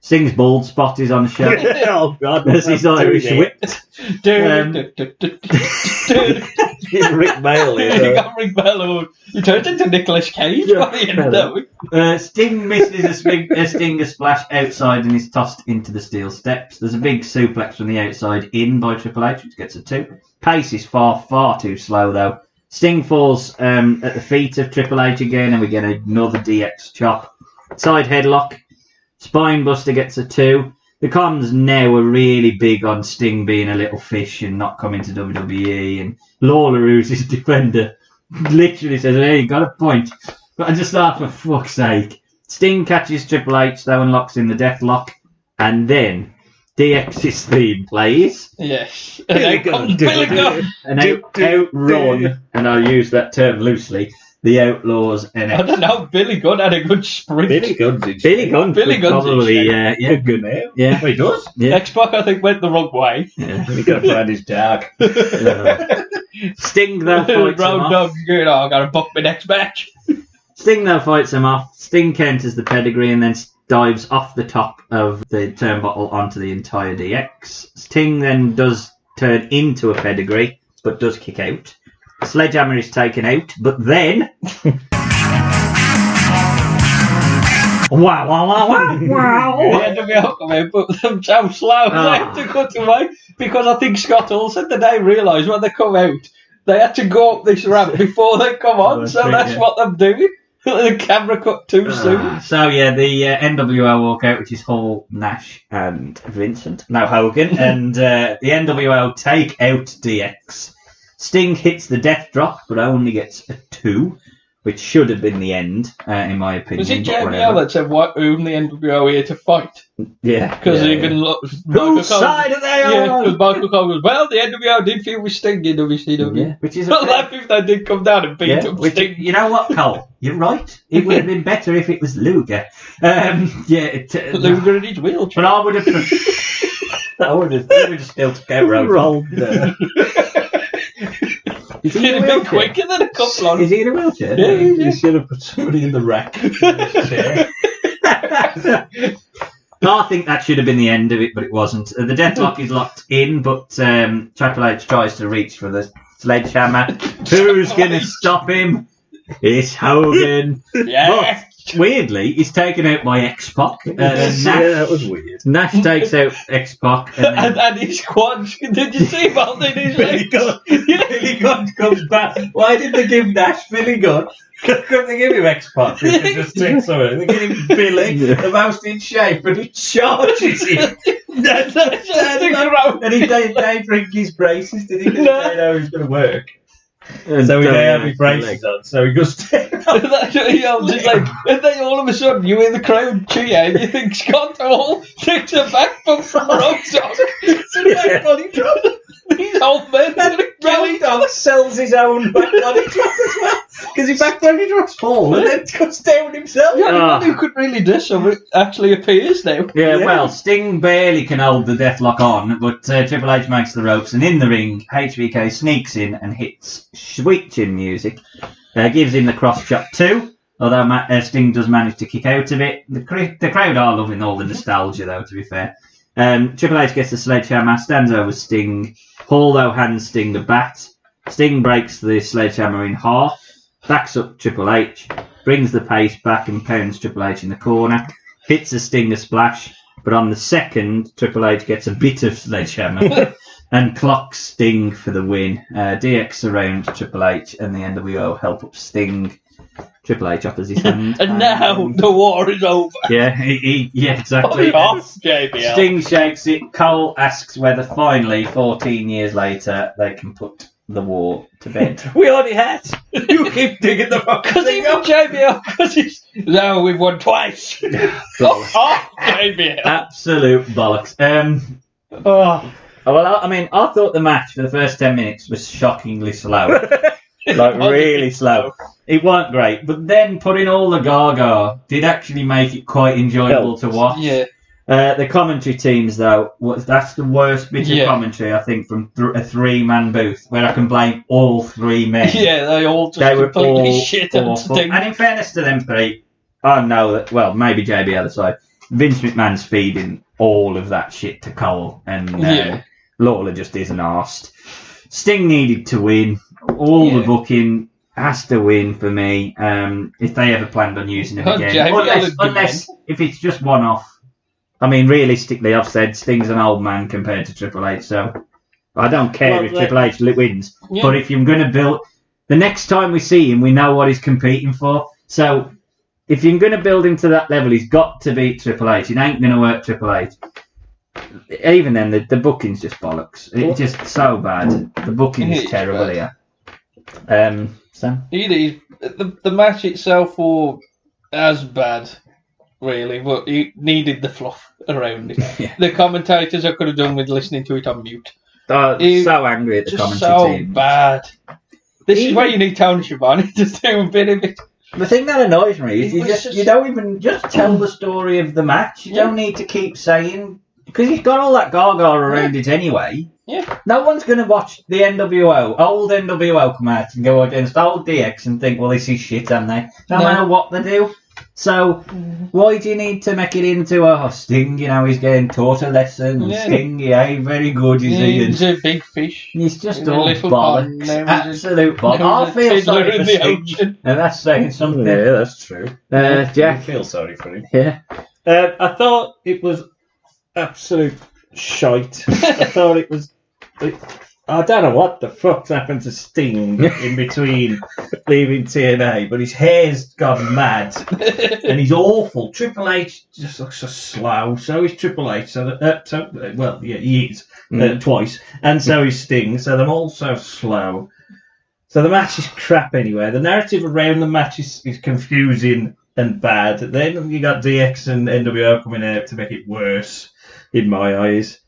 Sting's bald spot is on show. Oh, God. As his Irish whipped. Rick Mail He here. got Rick Bell. He turned into Nicolas Cage by the end of it. Sting misses a Stinger splash outside and is tossed into the steel steps. There's a big suplex from the outside in by Triple H, which gets a 2. Pace is far too slow, though. Sting falls at the feet of Triple H again, and we get another DX chop. Side headlock. Spine buster gets a 2. The cons now are really big on Sting being a little fish and not coming to WWE. And Lawler, who's his defender, literally says, "Hey, you got a point." But I just thought, for fuck's sake. Sting catches Triple H, though, and locks in the death lock. And then DX's theme plays. Yes. Billy And out comes Gunn. Billy Gunn. And outrun, and I'll use that term loosely, the Outlaws and I don't know, Billy Gunn had a good sprint. Billy Gunn's in Billy Gunn. Billy could Gunn's in probably, shape. yeah. good now. Yeah. He does. Yeah. X-Pac, I think, went the wrong way. Yeah. He's got to find his dog. Sting though fights him Road off. dog, you know, I got to book my next match. Sting though fights him off. Sting counters the pedigree and then dives off the top of the turnbuckle onto the entire DX. Sting then does turn into a pedigree, but does kick out. Sledgehammer is taken out, but then wow. The NWO come in, but them so slow, they had to cut away, because I think Scott Hall said that they realised when they come out, they had to go up this ramp before they come on, so that's what they're doing. The camera cut too soon. So yeah, the NWO walk out, which is Hall, Nash, and Hogan, and the NWO take out DX. Sting hits the death drop, but only gets a 2, which should have been the end, in my opinion. Was it but Jamie whatever. that said, whom the NWO here to fight? Yeah. Because yeah, even Whose side are they on? because Michael Cole goes, well, the NWO did feel with Sting in WCW. Yeah, which is a But laugh if they did come down and beat up which, Sting. you know what, Cole? You're right. It would have been better if it was Luger. Luger in his wheelchair. But I would have. I would have still took out Road. Is he He'd in a have been wheelchair? quicker than a couple on. Is he in a wheelchair? Yeah, You should have put somebody in the rack. I think that should have been the end of it, but it wasn't. The deathlock is locked in, but Triple H tries to reach for the sledgehammer. Who's going to stop him? It's Hogan. Yeah. But, weirdly, he's taken out by X-Pac. Nash, that was weird. Nash takes out X-Pac. And then, And his quads. Did you see him holding his Billy legs? Billy Gunn comes back. Why did they give Nash Billy Gunn? Couldn't they give him X-Pac? He could just take something. They give him Billy, the most in shape, and he charges him. And he didn't drink his braces, did he? Because he didn't know he was going to work. and So he don't didn't have like his braces on, so he goes That's what he holds his leg. And then all of a sudden you hear the crowd cheer and you think Scott Hall takes a back bump from Road Dogg. These old men are going to kill Road each other. Dogg sells his own back body drop as well. Because he back body drops Paul and then cuts down himself. The only one who could really do something actually appears now. Yeah, well, Sting barely can hold the deathlock on, but Triple H makes the ropes, and in the ring, HBK sneaks in and hits sweet chin music, gives him the cross chop 2. although Sting does manage to kick out of it. The crowd are loving all the nostalgia, though, to be fair. Triple H gets the sledgehammer, stands over Sting. Hall, though, hands Sting the bat. Sting breaks the sledgehammer in half, backs up Triple H, brings the pace back and pounds Triple H in the corner, hits a Stinger splash, but on the second, Triple H gets a bit of sledgehammer and clocks Sting for the win. DX surround Triple H and the NWO help up Sting. Triple H offers his hand. And now the war is over. Yeah, yeah, exactly. Off, JBL. Sting shakes it. Cole asks whether finally, 14 years later, they can put the war to bed. We already had. You keep digging the fucking Because thing even up. JBL, because he's... No, we've won twice. Off, JBL. Absolute bollocks. Oh. Well, I mean, I thought the match for the first 10 minutes was shockingly slow. Like, really slow. It wasn't great, but then putting all the gaga did actually make it quite enjoyable to watch. Yeah. The commentary teams, though, that's the worst bit of commentary, I think, from a three-man booth, where I can blame all three men. Yeah, they all just They were completely all shit at awful. Sting. And in fairness to them three, I know that, well, maybe JBL aside, Vince McMahon's feeding all of that shit to Cole, and Lawler just isn't arsed. Sting needed to win. All the booking has to win for me. If they ever planned on using him again, unless if it's just one-off. I mean, realistically, I've said Sting's an old man compared to Triple H, so I don't care if Triple H wins. Yeah. But if you're going to build, the next time we see him, we know what he's competing for. So if you're going to build him to that level, he's got to beat Triple H. It ain't going to work Triple H. Even then, the booking's just bollocks. It's just so bad. The booking is terrible here. Sam? The match itself was as bad, really, but it needed the fluff around it. Yeah. The commentators, I could have done with listening to it on mute. So angry at the commentary team. So bad. This is why you need Tony Schiavone to do a bit of it. The thing that annoys me is you don't even just tell the story of the match. You don't need to keep saying, because he's got all that gaga around it anyway. Yeah. No one's going to watch the old NWO come out and go against old DX and think, well, this is shit, haven't they? No matter what they do. So, why do you need to make it into Sting, he's getting taught a lesson, and Sting, very good, is he? He's a big fish. He's just all bollocks. Absolute bollocks. I feel sorry for Sting, and that's saying something. Yeah, that's true. Jack? I feel sorry for him. Yeah. I thought it was absolute shite. I thought it was... I don't know what the fuck's happened to Sting in between leaving TNA, but his hair's gone mad and he's awful. Triple H just looks so slow. So is Triple H. He is twice, and so is Sting. So they're all so slow. So the match is crap anyway. The narrative around the match is confusing and bad. Then you got DX and NWO coming out to make it worse, in my eyes.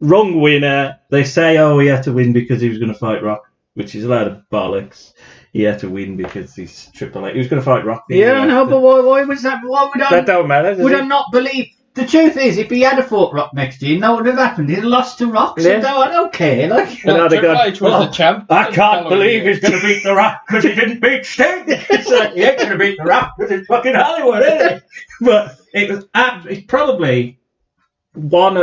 Wrong winner. They say, he had to win because he was going to fight Rock, which is a load of bollocks. He had to win because he's Triple H. He was going to fight Rock. Yeah, no, but why was that? Why would I? That don't matter. Would I not believe? The truth is, if he had fought Rock next year, no what would have happened. He'd have lost to Rock. So I don't care. Triple H was the champ. I can't believe he's going to beat the Rock because he didn't beat Sting. It's like, he ain't going to beat the Rock because it's fucking Hollywood, isn't it? But it's probably one.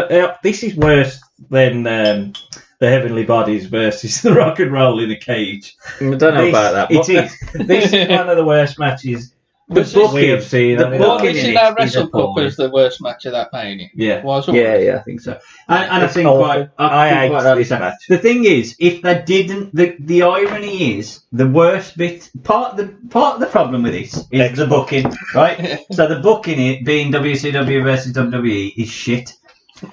This is worse than the Heavenly Bodies versus the Rock and Roll in a Cage. I don't know about that. It is. This is one of the worst matches we have seen. This in our Wrestle Cup was the worst match of that Mania. Yeah, I think so. And I think I hate this match. The thing is, if they didn't, the irony is the worst bit. Part of the problem with this is the booking, right? So the booking, it being WCW versus WWE, is shit.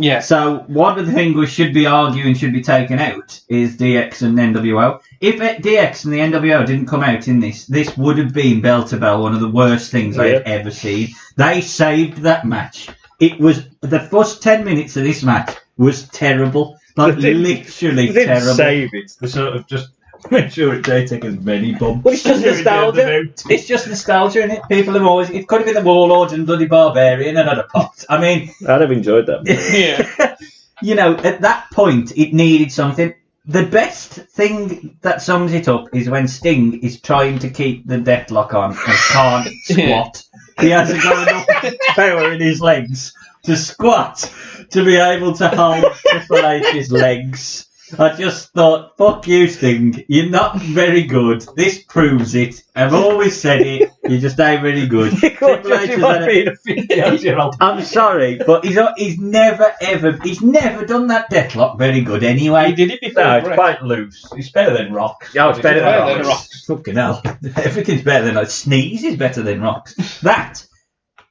Yeah. So one of the things we should be arguing should be taken out is DX and NWO. If DX and the NWO didn't come out in this would have been bell to bell one of the worst things I've ever seen. They saved that match. It was the first 10 minutes of this match was terrible, literally terrible. They didn't save it. They sort of just make sure it don't take as many bumps. Well, it's just nostalgia. It's just nostalgia, isn't it? People have always... It could have been the Warlord and Bloody Barbarian and I'd have popped. I mean... I'd have enjoyed that. Yeah. At that point, it needed something. The best thing that sums it up is when Sting is trying to keep the deathlock on and can't squat. He hasn't got enough power in his legs to squat to be able to hold Triple H's legs. I just thought, fuck you, Sting. You're not very good. This proves it. I've always said it. You just ain't very good. Triple H has had being a 50-year-old. I'm sorry, but he's never done that deathlock very good anyway. He did it before. No, it's quite loose. It's better than Rock. Oh, it's better better than than rocks. Fucking hell. Everything's better than like Sneeze is better than rocks. That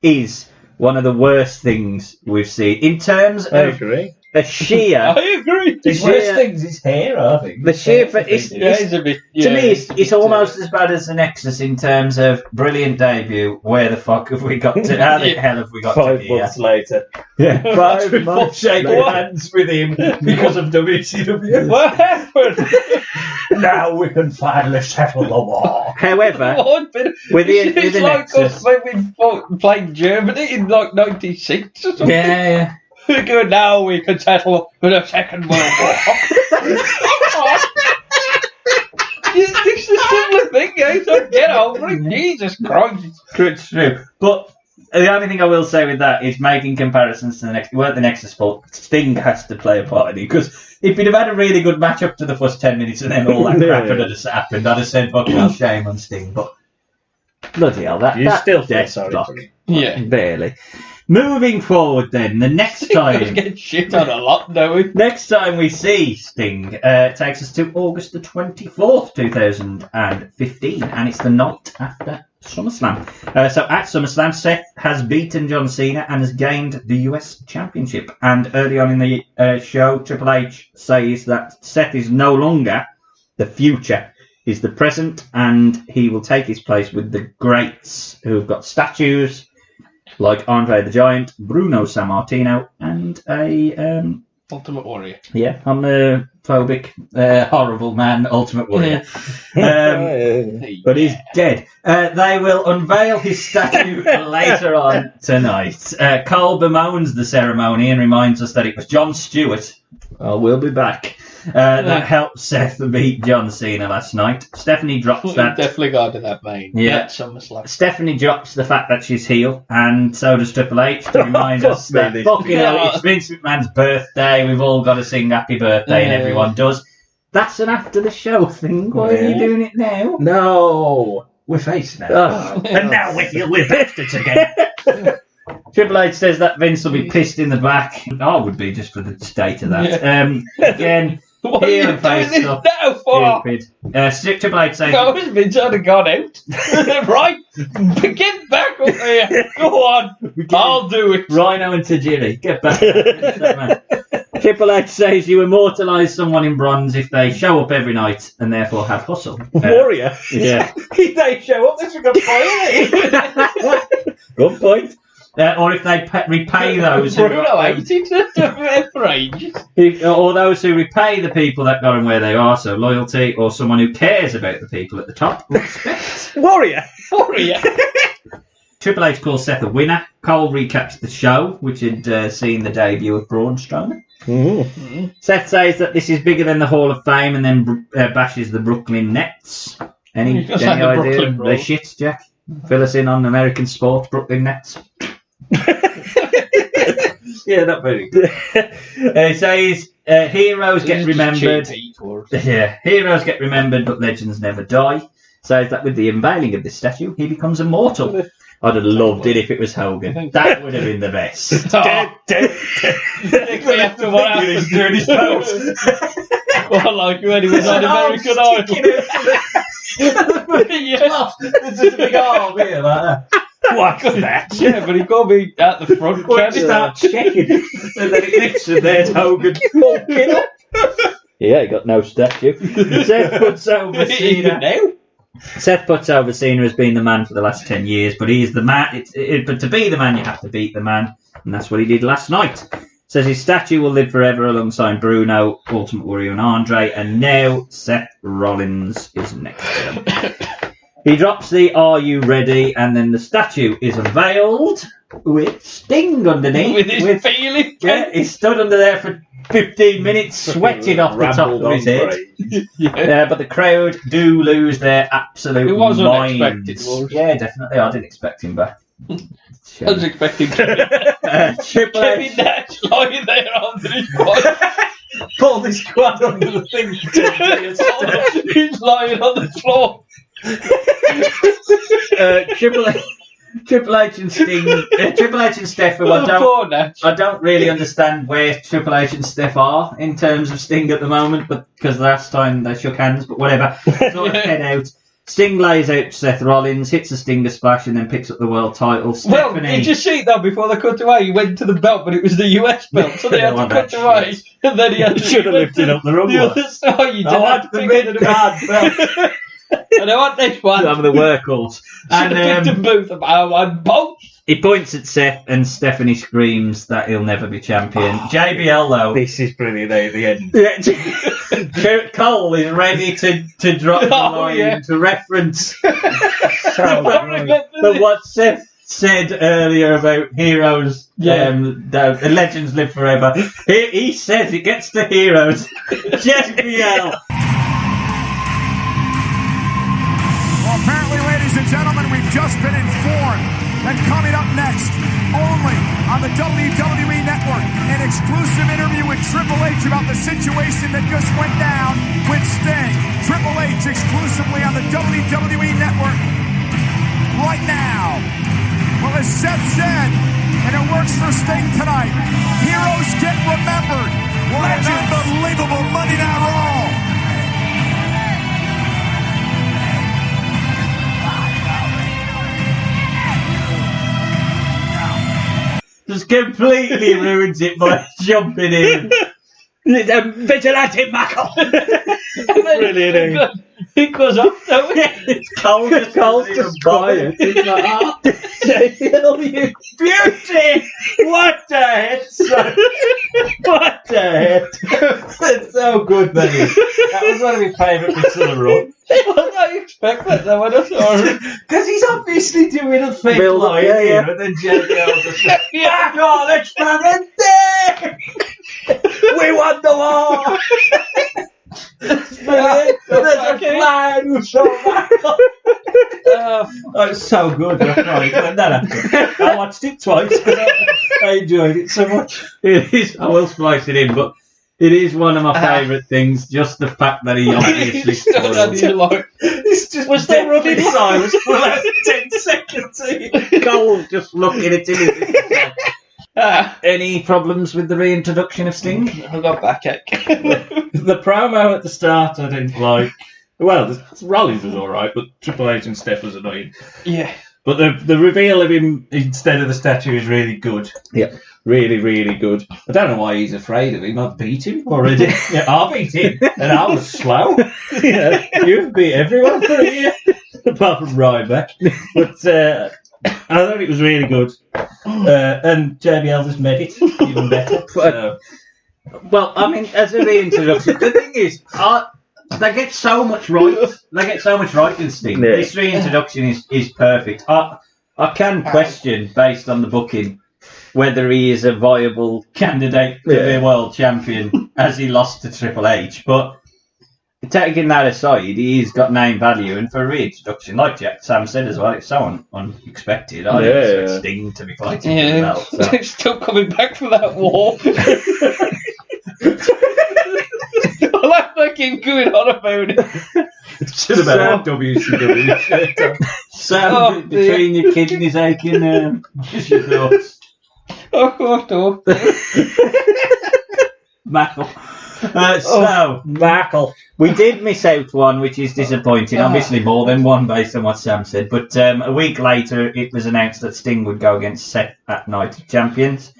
is one of the worst things we've seen in terms I of agree. the sheer. I agree. The worst thing's his hair, I think. The sheer for it's, Yeah, it's a bit. to me, it's almost as bad as the Nexus in terms of brilliant debut. Where the fuck have we got to? How the hell have we got 5 to here? months later. Yeah, 5 months shaking hands with him because of WCW. What happened? Now we can finally settle the war. However, What? But with the it's like Nexus, us when we played Germany in like '96 or something. yeah. We're good now. We can settle for the Second World War. It's a similar thing, eh? So get over it. Jesus Christ. It's true. But the only thing I will say with that is making comparisons to the next. It weren't the Nexus fault. Sting has to play a part in it because if he'd have had a really good match up to the first 10 minutes and then all that crap had just happened, I'd have said fucking hell, shame on Sting. But bloody hell, that You that still feel death sorry block. for him. Yeah. Barely. Moving forward, then the next Guys time. get shit on a lot, don't we? Next time we see Sting takes us to August the 24th, 2015, and it's the night after SummerSlam. So at SummerSlam, Seth has beaten John Cena and has gained the US Championship. And early on in the show, Triple H says that Seth is no longer the future, he's the present, and he will take his place with the greats who have got statues like Andre the Giant, Bruno Sammartino, and a Ultimate Warrior. homophobic, horrible man, Ultimate Warrior. But he's dead. They will unveil his statue later on tonight. Cole bemoans the ceremony and reminds us that it was Jon Stewart. We'll be back. That helped Seth beat John Cena last night. Stephanie drops that. Definitely got to that main. Yeah. At SummerSlam. Stephanie drops the fact that she's heel, and so does Triple H to remind us that fucking hell, it's Vince McMahon's birthday. We've all got to sing happy birthday, and everyone does. That's an after the show thing. Why are you doing it now? No, we're face now. And now we're bastards again. Triple H says that Vince will be pissed in the back. I would be just for the state of that. Again, What are heel you and face doing this stuff. now for? Stupid. Triple H says. No, Vince had gone out. Right? Get back up here. Go on. I'll do it. Rhino and Tajiri, get back. Triple H says you immortalise someone in bronze if they show up every night and therefore have hustle. Warrior. Yeah. If they show up, this is going to Good point. Or if they repay those who Bruno hates it for ages. or those who repay the people that got them where they are, so loyalty, or someone who cares about the people at the top. Respect. Warrior. Triple H calls Seth a winner. Cole recaps the show, which had seen the debut of Braun Strowman. Seth says that this is bigger than the Hall of Fame and then bashes the Brooklyn Nets. Any idea? They're shit, Jack. Fill us in on American sport, Brooklyn Nets. Yeah, not very good. He says heroes get remembered. Yeah, heroes get remembered, but legends never die. Says that with the unveiling of this statue, he becomes immortal. I'd have loved it if it was Hogan. That would have been the best. Particularly after what happened. He's doing his pose. Well, like when he was on American Idol. Yeah. There's just a big arm here like that. What was that? Yeah, but he got me at the front. Well, just start checking. And then it lifts and there's Hogan walking up. Yeah, he got no statue. Seth puts over Cena. Seth puts over Cena as being the man for the last 10 years, but he is the man. But to be the man, you have to beat the man, and that's what he did last night. Says his statue will live forever alongside Bruno, Ultimate Warrior, and Andre, and now Seth Rollins is next to him. He drops the "Are you ready?" and then the statue is unveiled. with Sting underneath. With his feeling. Yeah, he stood under there for 15 minutes, sweating off the top of his head. Yeah. But the crowd do lose their absolute It was minds. unexpected, was it? Yeah, definitely. I didn't expect him back. I was expecting Triple Kevin H Nash lying there under his body. pulled his squad under the thing. He's lying on the floor. Triple H and Sting, Triple H and Steph, who Poor Nash. I don't really understand where Triple H and Steph are in terms of Sting at the moment, but because last time they shook hands, but whatever. Sort of head out. Sting lays out Seth Rollins, hits a Stinger splash, and then picks up the world title. Well, Stephanie, did you see that before they cut away? He went to the belt, but it was the US belt, so they had to cut away. And then he had to Should have lifted up the wrong the one. other side. You I want the mid-card belt. And I want this one. I'm the workhorse. And picked them both up. I want both. He points at Seth, and Stephanie screams that he'll never be champion. JBL, though. This is brilliant at the end. Kurt Cole is ready to drop the line to reference what Seth said earlier about heroes. The legends live forever. He says it gets the heroes. JBL. Well, apparently, ladies and gentlemen, we've just been informed that coming up next, only on the WWE Network, an exclusive interview with Triple H about the situation that just went down with Sting. Triple H exclusively on the WWE Network right now. Well, as Seth said, and it works for Sting tonight, heroes get remembered. What an unbelievable Monday Night Raw. Just completely ruins it by jumping in. Vigilante Michael. Brilliant. It goes up, though. It's cold. It's cold. Just quiet. It's like, oh, JBL, you beauty. What the head, son? What the head? That's so good, man. That was one of my favourite bits of the run. What did I expect that though? I don't know. Because he's obviously doing a fake line here, and then JBL just like, back on, let's there! We won the war! There's a flag! It's so good. I watched it twice because I enjoyed it so much. It is. I will splice it in, but it is one of my favourite things. Just the fact that he obviously it's just was there running silence for like 10 seconds. Cole just looking at him. Any problems with the reintroduction of Sting? I got backache. The promo at the start I didn't like. Well, Rollins was alright, but Triple H and Steph was annoying. Yeah. But the reveal of him instead of the statue is really good. Yeah. Really, really good. I don't know why he's afraid of him. I've beat him already. Yeah, I beat him, and I was slow. You've beat everyone for a year, apart from Ryback. But I thought it was really good. And JBL just made it even better. So. Well, I mean, as a reintroduction, the thing is, they get so much right. They get so much right in Sting. Yeah. This reintroduction is perfect. I can question, based on the booking, whether he is a viable candidate to be a world champion as he lost to Triple H. But taking that aside, he's got name value, and for a reintroduction, like Sam said as well, it's so unexpected. I didn't expect Sting to be fighting for the belt. So. He's still coming back from that war. I like fucking going on about it. Should have had a WCW shirt. Sam, between your kidneys aching, what's your thoughts? Oh. Mackle. Mackle. We did miss out one, which is disappointing. Obviously, more than one based on what Sam said. But a week later, it was announced that Sting would go against Seth at Night of Champions.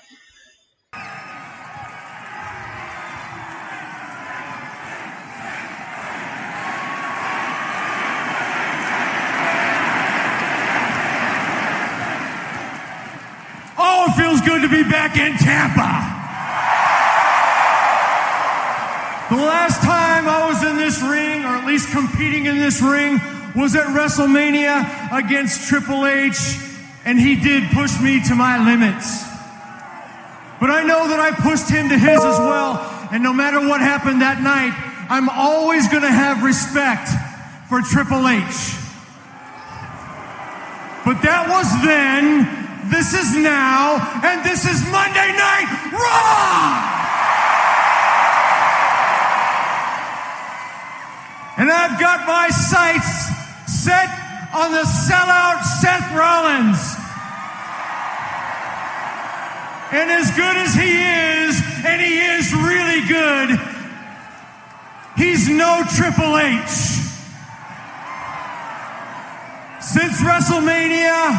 Oh, it feels good to be back in Tampa. The last time I was in this ring, or at least competing in this ring, was at WrestleMania against Triple H and he did push me to my limits. But I know that I pushed him to his as well, and no matter what happened that night, I'm always going to have respect for Triple H. But that was then, this is now, and this is Monday Night Raw! And I've got my sights set on the sellout Seth Rollins. And as good as he is, and he is really good, he's no Triple H. Since WrestleMania,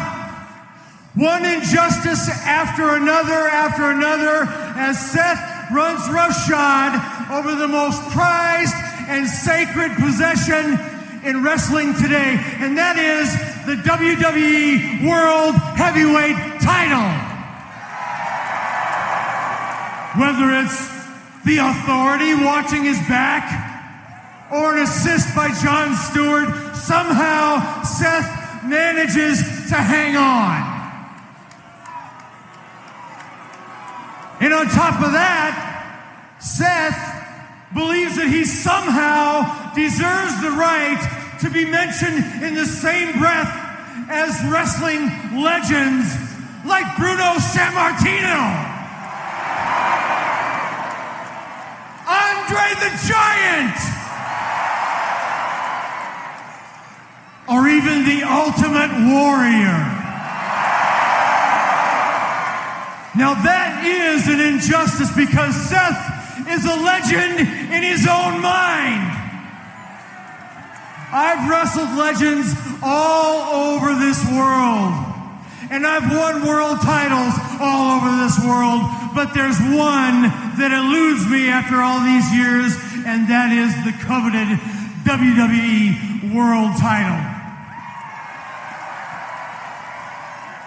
one injustice after another, as Seth runs roughshod over the most prized and sacred possession in wrestling today, and that is the WWE World Heavyweight title. Whether it's the Authority watching his back, or an assist by Jon Stewart, somehow Seth manages to hang on. And on top of that, Seth believes that he somehow deserves the right to be mentioned in the same breath as wrestling legends like Bruno Sammartino, Andre the Giant, or even the Ultimate Warrior. Now that is an injustice because Seth is a legend in his own mind. I've wrestled legends all over this world, and I've won world titles all over this world, but there's one that eludes me after all these years, and that is the coveted WWE World title.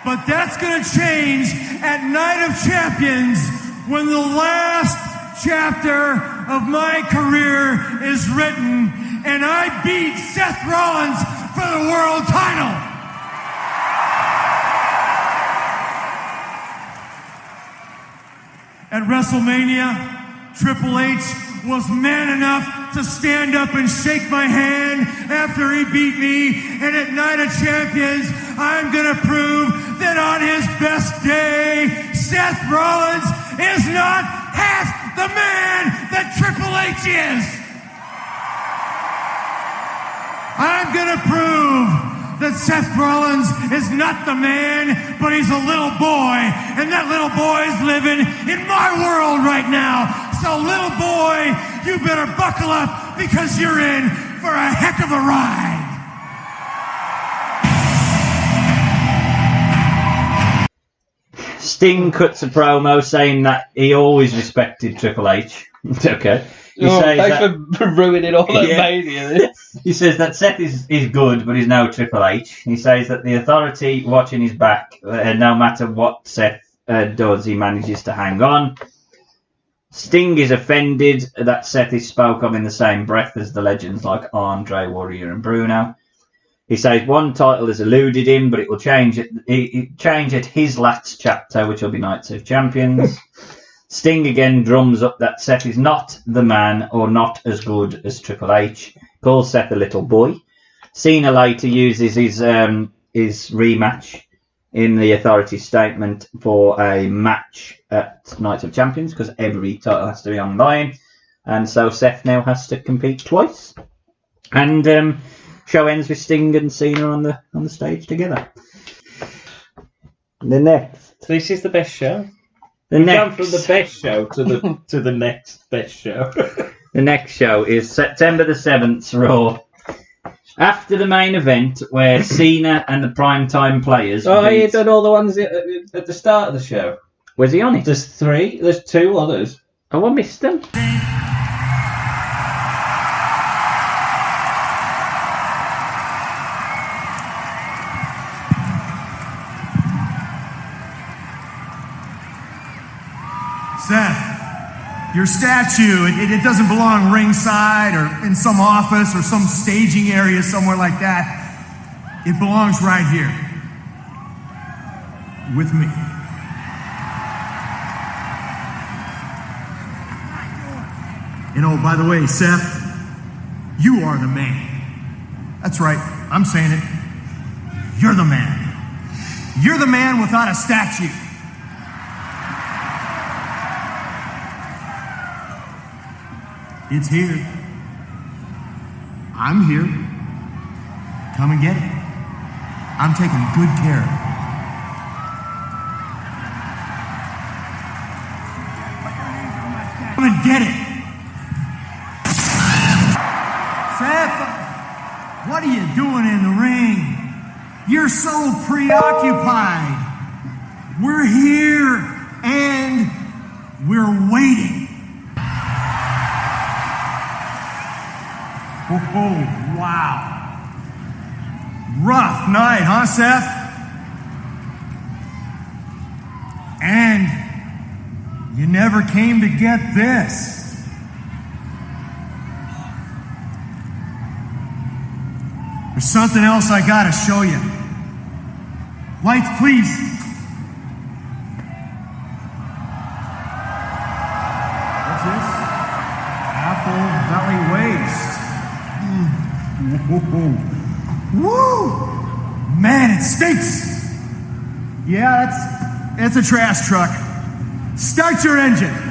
But that's going to change at Night of Champions when the last chapter of my career is written and I beat Seth Rollins for the world title. At WrestleMania, Triple H was man enough to stand up and shake my hand after he beat me, and at Night of Champions, I'm gonna prove that on his best day, Seth Rollins is not half the man that Triple H is. I'm gonna prove that Seth Rollins is not the man, but he's a little boy, and that little boy is living in my world right now. So little boy, you better buckle up because you're in for a heck of a ride. Sting cuts a promo saying that he always respected Triple H. Okay. He says thanks for ruining all that mania. He says that Seth is good, but he's no Triple H. He says that the Authority watching his back, no matter what Seth does, he manages to hang on. Sting is offended that Seth is spoke of in the same breath as the legends like Andre, Warrior, and Bruno. He says one title has eluded him, but it will change at his last chapter, which will be Nights of Champions. Sting again drums up that Seth is not the man or not as good as Triple H. Calls Seth a little boy. Cena later uses his rematch in the Authority statement for a match at Night of Champions because every title has to be online, and so Seth now has to compete twice. And show ends with Sting and Cena on the stage together. The next, this is the best show. We've gone from the best show to the next best show. The next show is September the 7th, Raw. After the main event, where Cena and the primetime players... Oh, he done all the ones at the start of the show. Was he on it? There's 3. There's 2 others. Oh, I missed them. Seth, your statue, it doesn't belong ringside or in some office or some staging area somewhere like that. It belongs right here. with me. And oh, by the way, Seth, you are the man. That's right, I'm saying it. You're the man. You're the man without a statue. It's here. I'm here. Come and get it. I'm taking good care of it. Come and get it. Seth, what are you doing in the ring? You're so preoccupied. We're here and we're waiting. Oh, wow. Rough night, huh, Seth? And you never came to get this. There's something else I gotta show you. Lights, please. What's this? Apple Valley Waste. Woo! Man, it stinks! Yeah, it's a trash truck. Start your engine.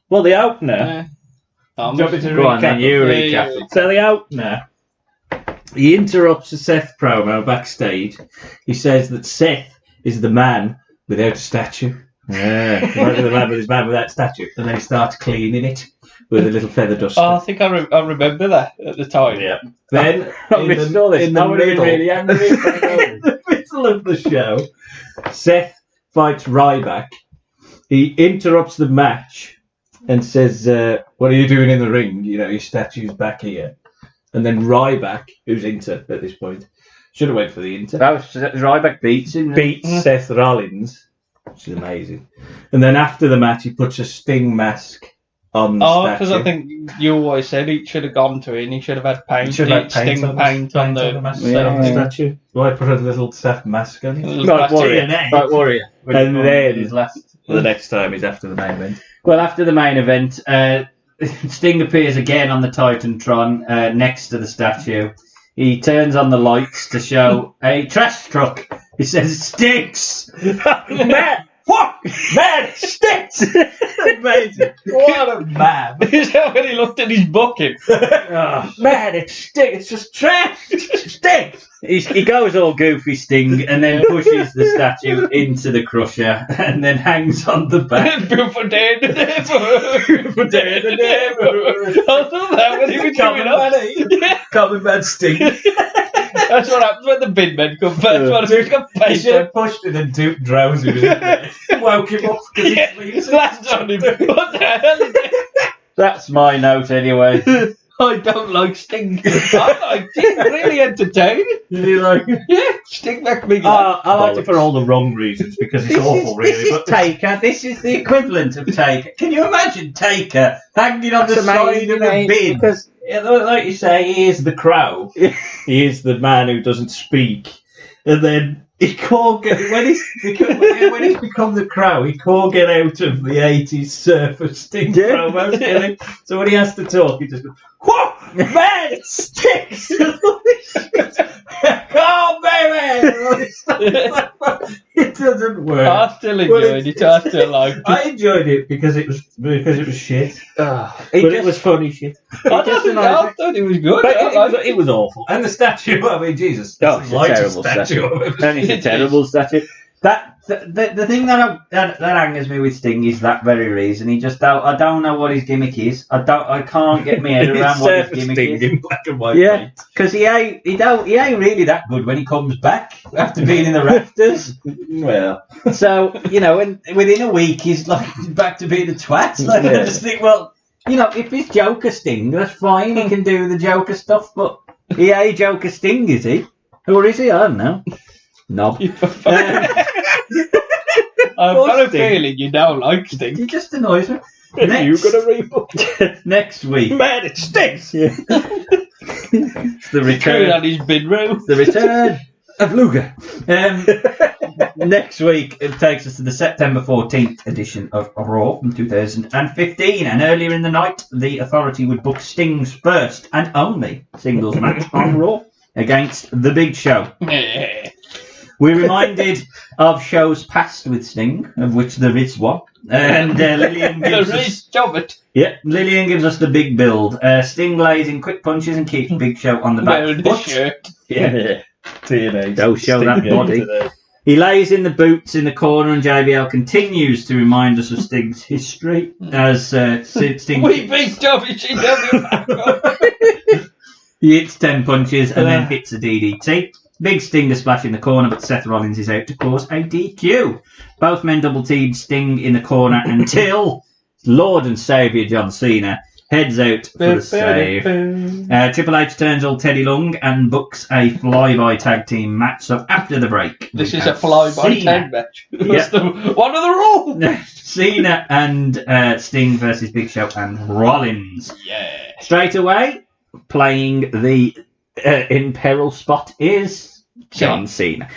Well, the opener. Go on, then you recap it. So the opener, he interrupts a Seth promo backstage. He says that Seth is the man without a statue. Yeah, the man with his man without a statue. And then he starts cleaning it with a little feather duster. Oh, I think I remember that at the time. Yeah. Then in the middle of the show, Seth fights Ryback. He interrupts the match and says, what are you doing in the ring? You know, your statue's back here. And then Ryback, who's Inter at this point, should have went for the Inter. Ryback beats him. Beats Seth Rollins, which is amazing. And then after the match, he puts a Sting mask on the statue. Because I think you always said he should have gone to it and he should have had paint. Sting paint on the statue. Why put a little Seth mask on it? Like Warrior. And then the next time is after the main event. Well, after the main event, Sting appears again on the Titantron next to the statue. He turns on the lights to show a trash truck. He says, "It stinks!" Man! What? Man, it stinks! Amazing. What a man. Is that when he looked at his bucket? Man, it stinks. It's just trash. It stinks. He goes all goofy Sting and then pushes the statue into the crusher and then hangs on the back. For dead and ever. For dead and ever. I thought that when he was coming up. Common man Sting. That's what happens when the bin men come back. That's what he got He should have pushed it and Duke drowsy was in there. Woke him up because he slashed on him. What the hell is it? That's my note anyway. I don't like Sting. I like Sting. Really entertaining. Did you like it? Yeah, Sting back me. I liked it for all the wrong reasons because it's awful, really. This is Taker. This is the equivalent of Taker. Can you imagine Taker hanging on the side of a bin? Because, like you say, he is the Crow. He is the man who doesn't speak. And then he can't get when he's become the Crow, he can't get out of the 80s Surfer Sting promos. So when he has to talk, he just goes, "Whoa, man, it stinks!" Oh, baby! It doesn't work. I still enjoyed it. I still liked it. I enjoyed it because it was shit. It was funny shit. I thought it was good. But it was awful. And the statue, I mean, Jesus. Oh, It's it's the a lightest terrible statue. I've ever And it's a terrible statue. The thing that angers me with Sting is that very reason. I don't know what his gimmick is. I can't get my head around what his gimmick is. in black and white. Yeah, because he ain't really that good when he comes back after being in the rafters. Well, So and within a week he's like back to being a twat. Like, I just think, well, if it's Joker Sting, that's fine. He can do the Joker stuff, but he ain't Joker Sting, is he? Or is he? I don't know. Knob. I've got a feeling you don't like Sting. He just annoys me. you got a rebook. Next week. Man, it stinks. Yeah. It's the Turn return. on his bin room. The return of Luger. Next week, it takes us to the September 14th edition of Raw from 2015. And earlier in the night, the Authority would book Sting's first and only singles match on Raw against The Big Show. We're reminded of shows past with Sting, of which there is one. And Lillian gives us the big build. Sting lays in quick punches and keeps Big Show on the back Wearing foot. the shirt. Yeah. TNA. Don't show Sting that game body. today. He lays in the boots in the corner, and JBL continues to remind us of Sting's history as Sting. We beat WCW back up. He hits 10 punches and then hits a DDT. Big Stinger splash in the corner, but Seth Rollins is out to cause a DQ. Both men double-teamed Sting in the corner until Lord and Saviour John Cena heads out for the save. Triple H turns all Teddy Long and books a fly-by tag team match. So after the break, This is a fly-by tag match. That's one of the rules. Cena and Sting versus Big Show and Rollins. Yeah. Straight away, playing the in peril spot is John Cena.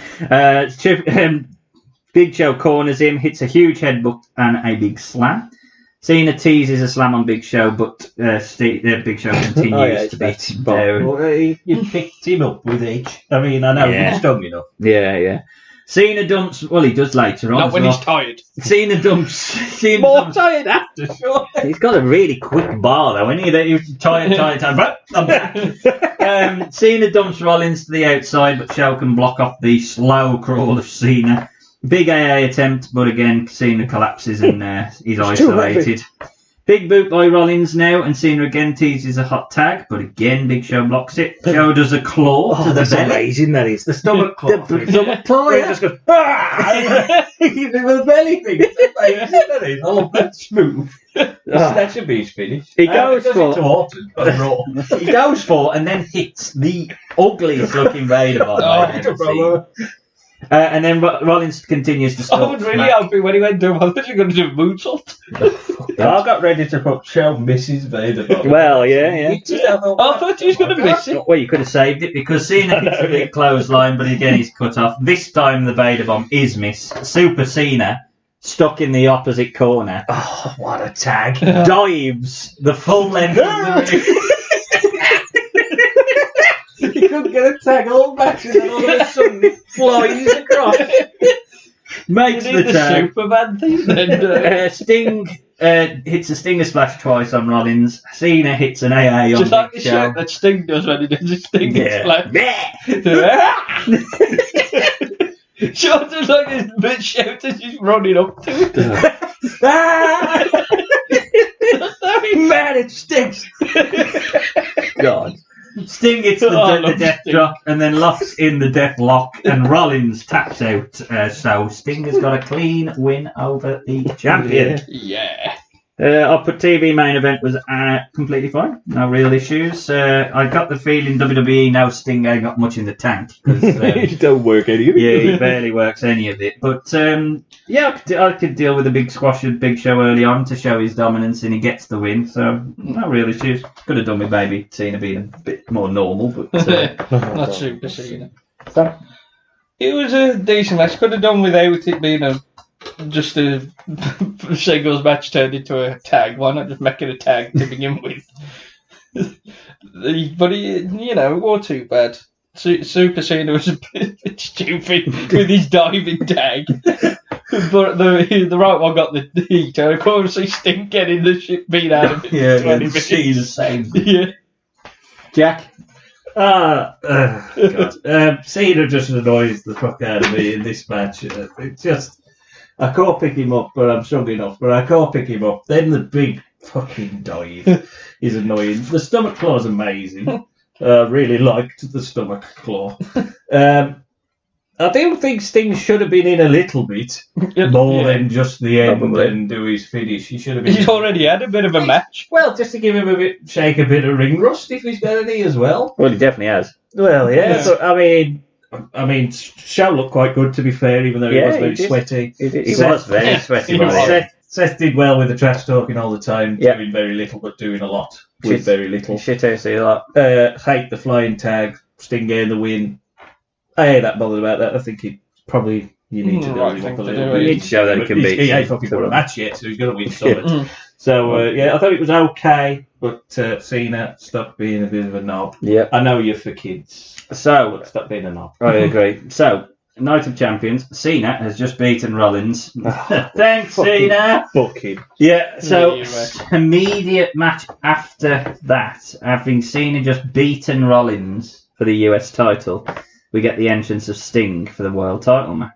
Big Show corners him, hits a huge headbutt and a big slam. Cena teases a slam on Big Show, but Big Show continues to beat him down. Well, you picked him up with each. I mean, I know he's strong enough. Yeah. Cena dumps. Well, he does later on. Not when he's tired. Cena dumps. More tired after, sure. He's got a really quick bar though, isn't he? He was tired. But I'm back. Cena dumps Rollins to the outside, but Show can block off the slow crawl of Cena. Big AA attempt, but again, Cena collapses and he's isolated. Big boot by Rollins now, and Cena again teases a hot tag, but again, Big Show blocks it. Show does a claw to the That's belly. amazing, that is. The stomach claw. The stomach claw, He yeah. just goes, ah! He did the belly thing. It's amazing, that is. All that smooth. That should be his finish. He goes does for- it to Orton on Raw. He goes for and then hits the ugliest looking Vader bomb I've ever seen. And then Rollins continues to I stalk was really Smack. happy when he went to him. I thought you were going to do a moonsault. I got ready to put Show Mrs. Vader. Well, yeah. I thought he was going to miss it. Well, you could have saved it because Cena hits a big clothesline, but again he's cut off. This time the Vader bomb is missed. Super Cena, stuck in the opposite corner, Oh, what a tag. dives the full length of the ring. He couldn't get a tag all back, and then all of a sudden it flies across. Makes the The tag. Superman thing then. Sting hits a Stinger splash twice on Rollins. Cena hits an AA on Just like the Big Show. shout that Sting does when he does his Sting. Yeah. It's like... Short is like this bit shout as he's running up to it. Man, it stinks. God. Sting hits the I love death Sting. drop and then locks in the death lock, and Rollins taps out. So Sting has got a clean win over the champion. Yeah. Our TV main event was completely fine. No real issues. I got the feeling WWE now Sting ain't got much in the tank. 'Cause, He don't work any of it. yeah, he barely works any of it. But yeah, I could deal with a big squash of Big Show early on to show his dominance, and he gets the win. So no real issues. Could have done with maybe Cena being a bit more normal, but Not Super Cena. so, It was a decent match. Could have done without it being just a singles match turned into a tag. Why not just make it a tag to begin with? But it wasn't too bad. Super Cena was a bit stupid with his diving tag. But the right one got the heat, and of course he Sting getting the shit beat out of him. Yeah, 20 yeah, see the same. Yeah. Jack? God. Cena just annoys the fuck out of me in this match. It's just, I can't pick him up, but I'm struggling off. But I can't pick him up. Then the big fucking dive is annoying. The stomach claw is amazing. Really liked the stomach claw. I do think Sting should have been in a little bit more than just the end and do his finish. He should have been. He's already had a bit of a match. Well, just to give him shake a bit of ring rust if he's got any as well. Well, he definitely has. Well, yeah. So, I mean, Show looked quite good to be fair, even though he was very sweaty. He was very sweaty. Seth did well with the trash talking all the time, doing very little but doing a lot with very little. Shit-housey a lot. Hate the flying tag, Sting getting the win. I ain't that bothered about that. I think you need to do him up a little bit. You need to show that he can beat. He ain't fucking won a match yet, so he's going to win something. So, I thought it was okay, but Cena stopped being a bit of a knob. Yeah. I know you're for kids. So, stop being a knob. I agree. So, Night of Champions, Cena has just beaten Rollins. Thanks, Cena. Fuck him. Yeah, so immediate match after that, having Cena just beaten Rollins for the US title, we get the entrance of Sting for the world title match.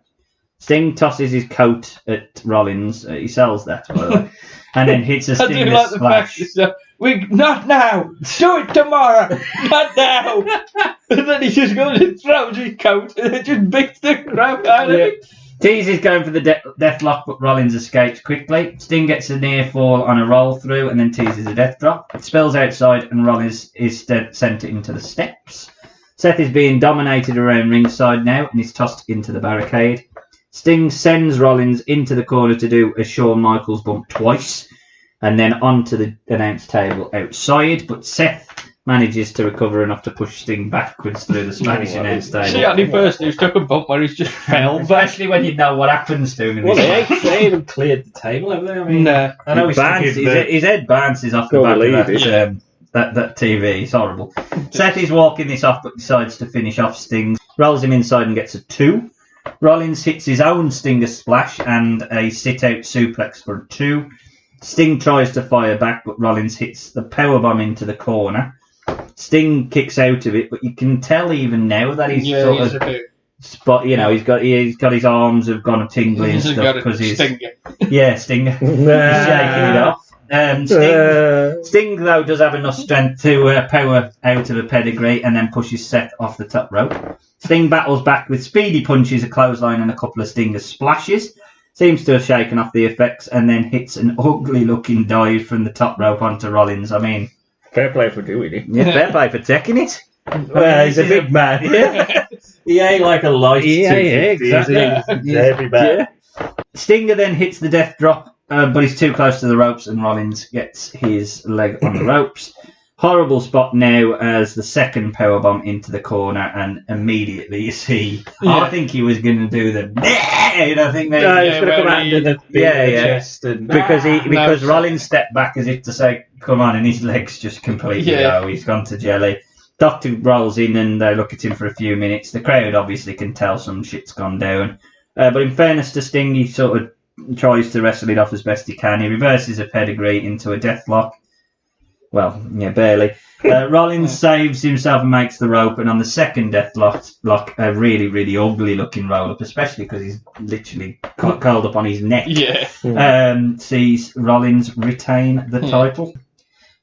Sting tosses his coat at Rollins. He sells that, by the way. And then hits a Stinger like splash. Not now! Do it tomorrow! Not now! And then he just goes and throws his coat and then just beats the crap out of him. Teases going for the death lock, but Rollins escapes quickly. Sting gets a near fall on a roll through and then teases a death drop. It spills outside and Rollins is sent into the steps. Seth is being dominated around ringside now and is tossed into the barricade. Sting sends Rollins into the corner to do a Shawn Michaels bump twice and then onto the announce table outside, but Seth manages to recover enough to push Sting backwards through the Spanish announce table. See, only person who's took a bump where he's just fell back. Especially when you know what happens to him. Well, they ain't cleared the table, have they? I mean, no. I know his head bounces off the back of that TV. It's horrible. Seth is walking this off, but decides to finish off Sting. Rolls him inside and gets a 2. Rollins hits his own Stinger splash and a sit-out suplex for a 2. Sting tries to fire back, but Rollins hits the powerbomb into the corner. Sting kicks out of it, but you can tell even now that he's a bit spot. You know, he's got his arms have gone tingling and stuff because he's Stinger. He's shaking it off. Sting though does have enough strength to power out of a pedigree and then pushes Seth off the top rope. Sting battles back with speedy punches, a clothesline and a couple of Stinger splashes. Seems to have shaken off the effects and then hits an ugly looking dive from the top rope onto Rollins. I mean, fair play for doing it. Yeah, fair play for taking it. Well, he's a big man. Yeah. He ain't like a light. Yeah, exactly. He's heavy man. Yeah. Stinger then hits the death drop, but he's too close to the ropes and Rollins gets his leg on the ropes. Horrible spot now as the second powerbomb into the corner and immediately you see, I think he was going to do the I think they, he's going to come under the chest. And, because Rollins stepped back as if to say, come on, and his legs just completely go. He's gone to jelly. Doctor rolls in and they look at him for a few minutes. The crowd obviously can tell some shit's gone down. But in fairness to Sting, he sort of tries to wrestle it off as best he can. He reverses a pedigree into a deathlock. Well, yeah, barely. Rollins saves himself and makes the rope, and on the second deathlock, a really, really ugly looking roll up, especially because he's literally curled up on his neck. Sees Rollins retain the title.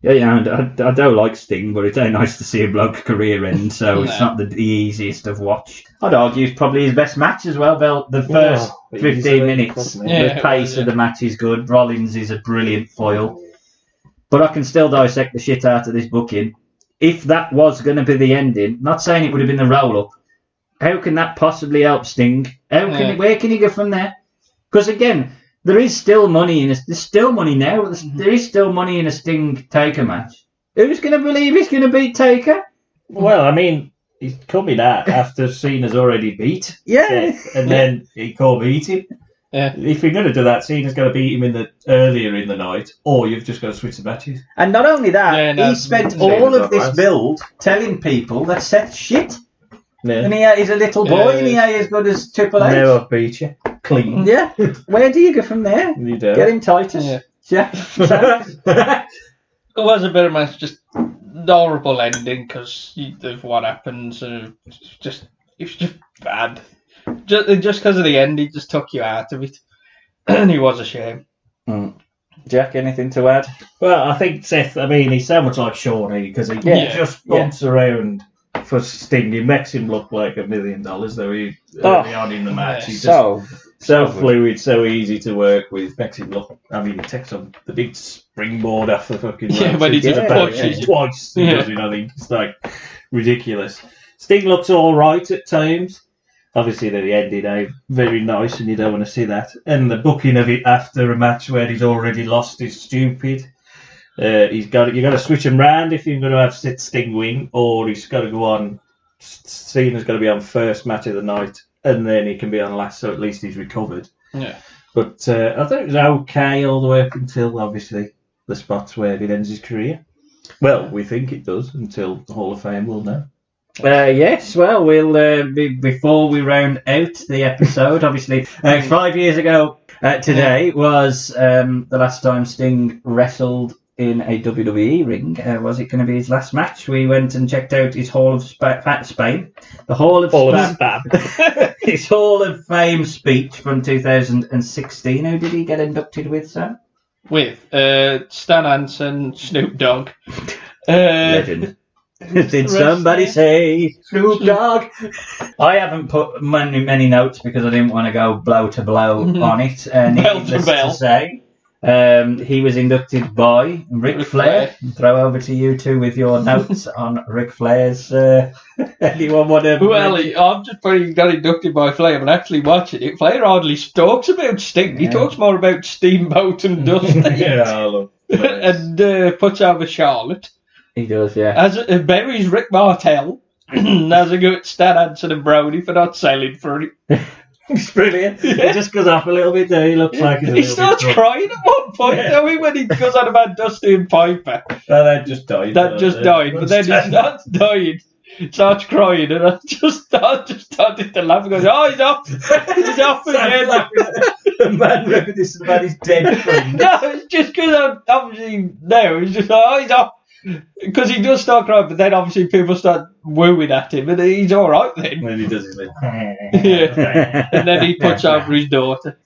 Yeah, I don't like Sting, but it's nice to see a bloke career end, so it's not the easiest of watch. I'd argue it's probably his best match as well. The first 15 minutes, the pace of the match is good. Rollins is a brilliant foil. But I can still dissect the shit out of this booking. If that was going to be the ending, not saying it would have been the roll-up, how can that possibly help Sting? Where can he go from there? Because again, there is still money in there's still money now. There is still money in a Sting Taker match. Who's going to believe he's going to beat Taker? Well, I mean, he's coming out after Cena's already beat. Yeah. And then he can't beat him. Yeah. If you're going to do that, Cena's going to beat him earlier in the night, or you've just got to switch the matches. And not only that, he spent all of this build telling people that Seth's shit. And he's a little boy, and he ain't as good as Triple H. Now I've beat you. Clean. Yeah. Where do you go from there? You do. Get him Titus. Yeah. Yeah. It was a bit of a just horrible ending because of what happens. It's just bad. Just because of the end, he just took you out of it, and he was a shame. Jack, anything to add? Well, I think Seth, he's so much like Shawnee because he just bumps around for Sting. He makes him look like $1 million, though, early on in the match. He's so fluid, so easy to work with. Makes him look, he takes on the big springboard off the fucking ropes. When he just pushes twice. He does it, I think. It's like ridiculous. Sting looks alright at times. Obviously, the ending ain't very nice, and you don't want to see that. And the booking of it after a match where he's already lost is stupid. You got to switch him round if you're going to have Sting win, or he's got to go on. Cena's got to be on first match of the night, and then he can be on last, so at least he's recovered. Yeah. But I thought it was okay all the way up until obviously the spots where it ends his career. Well, we think it does until the Hall of Fame will know. Yes, well, we'll before we round out the episode, obviously, 5 years ago today was the last time Sting wrestled in a WWE ring. Was it going to be his last match? We went and checked out his Hall of Spain, the Hall of Spam, his Hall of Fame speech from 2016. Who did he get inducted with, Sam? With Stan Hansen, Snoop Dogg. Legend. Did somebody say Snoop Dogg? I haven't put many notes because I didn't want to go blow to blow on it. Needless to say, he was inducted by Ric Flair. Throw over to you two with your notes on Ric Flair's. Anyone want to? Well, I'm just pretty got inducted by Flair, but actually watching it, Flair hardly talks about Sting. He talks more about Steamboat and Dusty. And puts over Charlotte. He does, yeah. As buries Rick Martel, as a go at Stan Hansen and Brody for not selling for it. It's brilliant. He just goes off a little bit there. He looks like he starts crying at one point, when he goes on about Dusty and Piper. Oh, that just died. That just died, but then he starts dying. Starts crying, and I just started to laugh and goes, "Oh, he's off! He's off again!" The man reminiscing about his dead friend. No, it's just because obviously now he's just like, "Oh, he's off." Because he does start crying, but then obviously people start wooing at him, and he's all right then. When he does his little... Yeah. And then he puts over his daughter,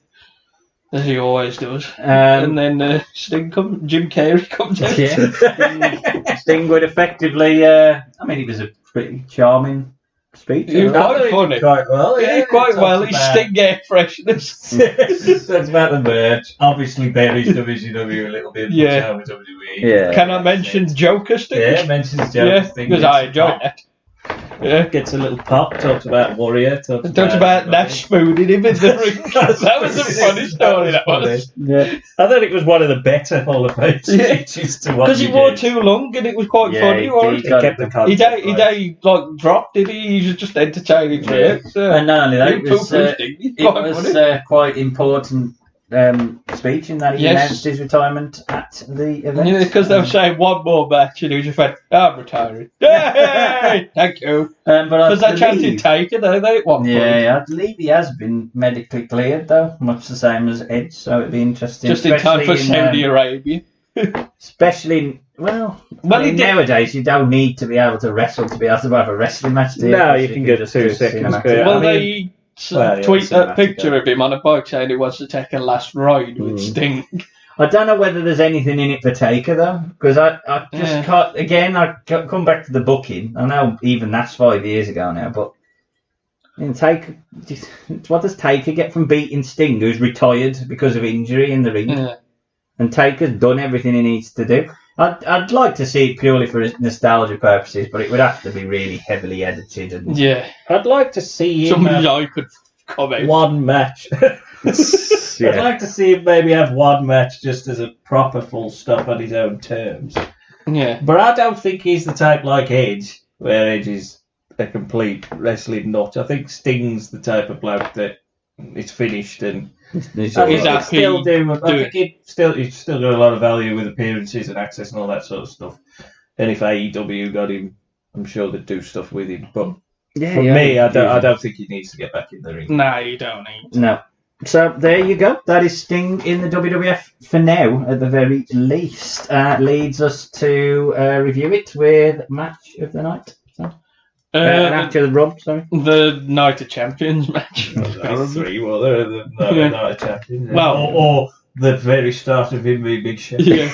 as he always does. And then Jim Carrey comes out. Yeah. Sting would effectively... it was a pretty charming speech. He was quite funny. Quite well, yeah. Quite well. He's Sting air freshness. That's about the merch. Obviously buries WCW a little bit. Yeah. With WWE. Yeah. Can I mention Joker Sting? Yeah, mentions Joker Sting. Because I enjoyed that. Yeah. Gets a little pop, talks about Warrior, talks about Nash spooning him in the ring. That was a funny story, that was. Yeah. I thought it was one of the better Hall of Fame speeches to watch. Because he wore too long and it was quite funny. He kept the concept. He dropped it, he was just entertaining for it. And not only that, it was quite important speech in that he announced his retirement at the event. Yeah, because they were saying one more match and he just went, I'm retiring. Yay! Thank you. Because they chanted Taker, don't they, at one point? Yeah, I believe he has been medically cleared, though, much the same as Edge, so it'd be interesting. Just in time for Saudi Arabia. Especially, nowadays you don't need to be able to wrestle to be able to have a wrestling match, do you? No, you can get 2 seconds. Well, they tweet that picture of him on a bike saying he wants to take a last ride with Sting. I don't know whether there's anything in it for Taker, though, because I just can't... Again, I come back to the booking. I know even that's 5 years ago now, but... Taker... What does Taker get from beating Sting, who's retired because of injury in the ring? Yeah. And Taker's done everything he needs to do. I'd like to see it purely for nostalgia purposes, but it would have to be really heavily edited. And I'd like to see him I could comment. One match. I'd like to see him maybe have one match just as a proper full stop on his own terms. Yeah. But I don't think he's the type like Edge, where Edge is a complete wrestling nut. I think Sting's the type of bloke that it's finished and he's still doing. I think he's still got a lot of value with appearances and access and all that sort of stuff. And if AEW got him, I'm sure they'd do stuff with him. But Yeah, For me, I don't think he needs to get back in the ring. No, you don't need. No. So there you go. That is Sting in the WWF for now, at the very least. Leads us to review it with match of the night. So, match of the run, sorry. The Night of Champions match. There's three, well, they're the Night of Champions. Yeah. Well, or the very start of him being Big Show. Yeah.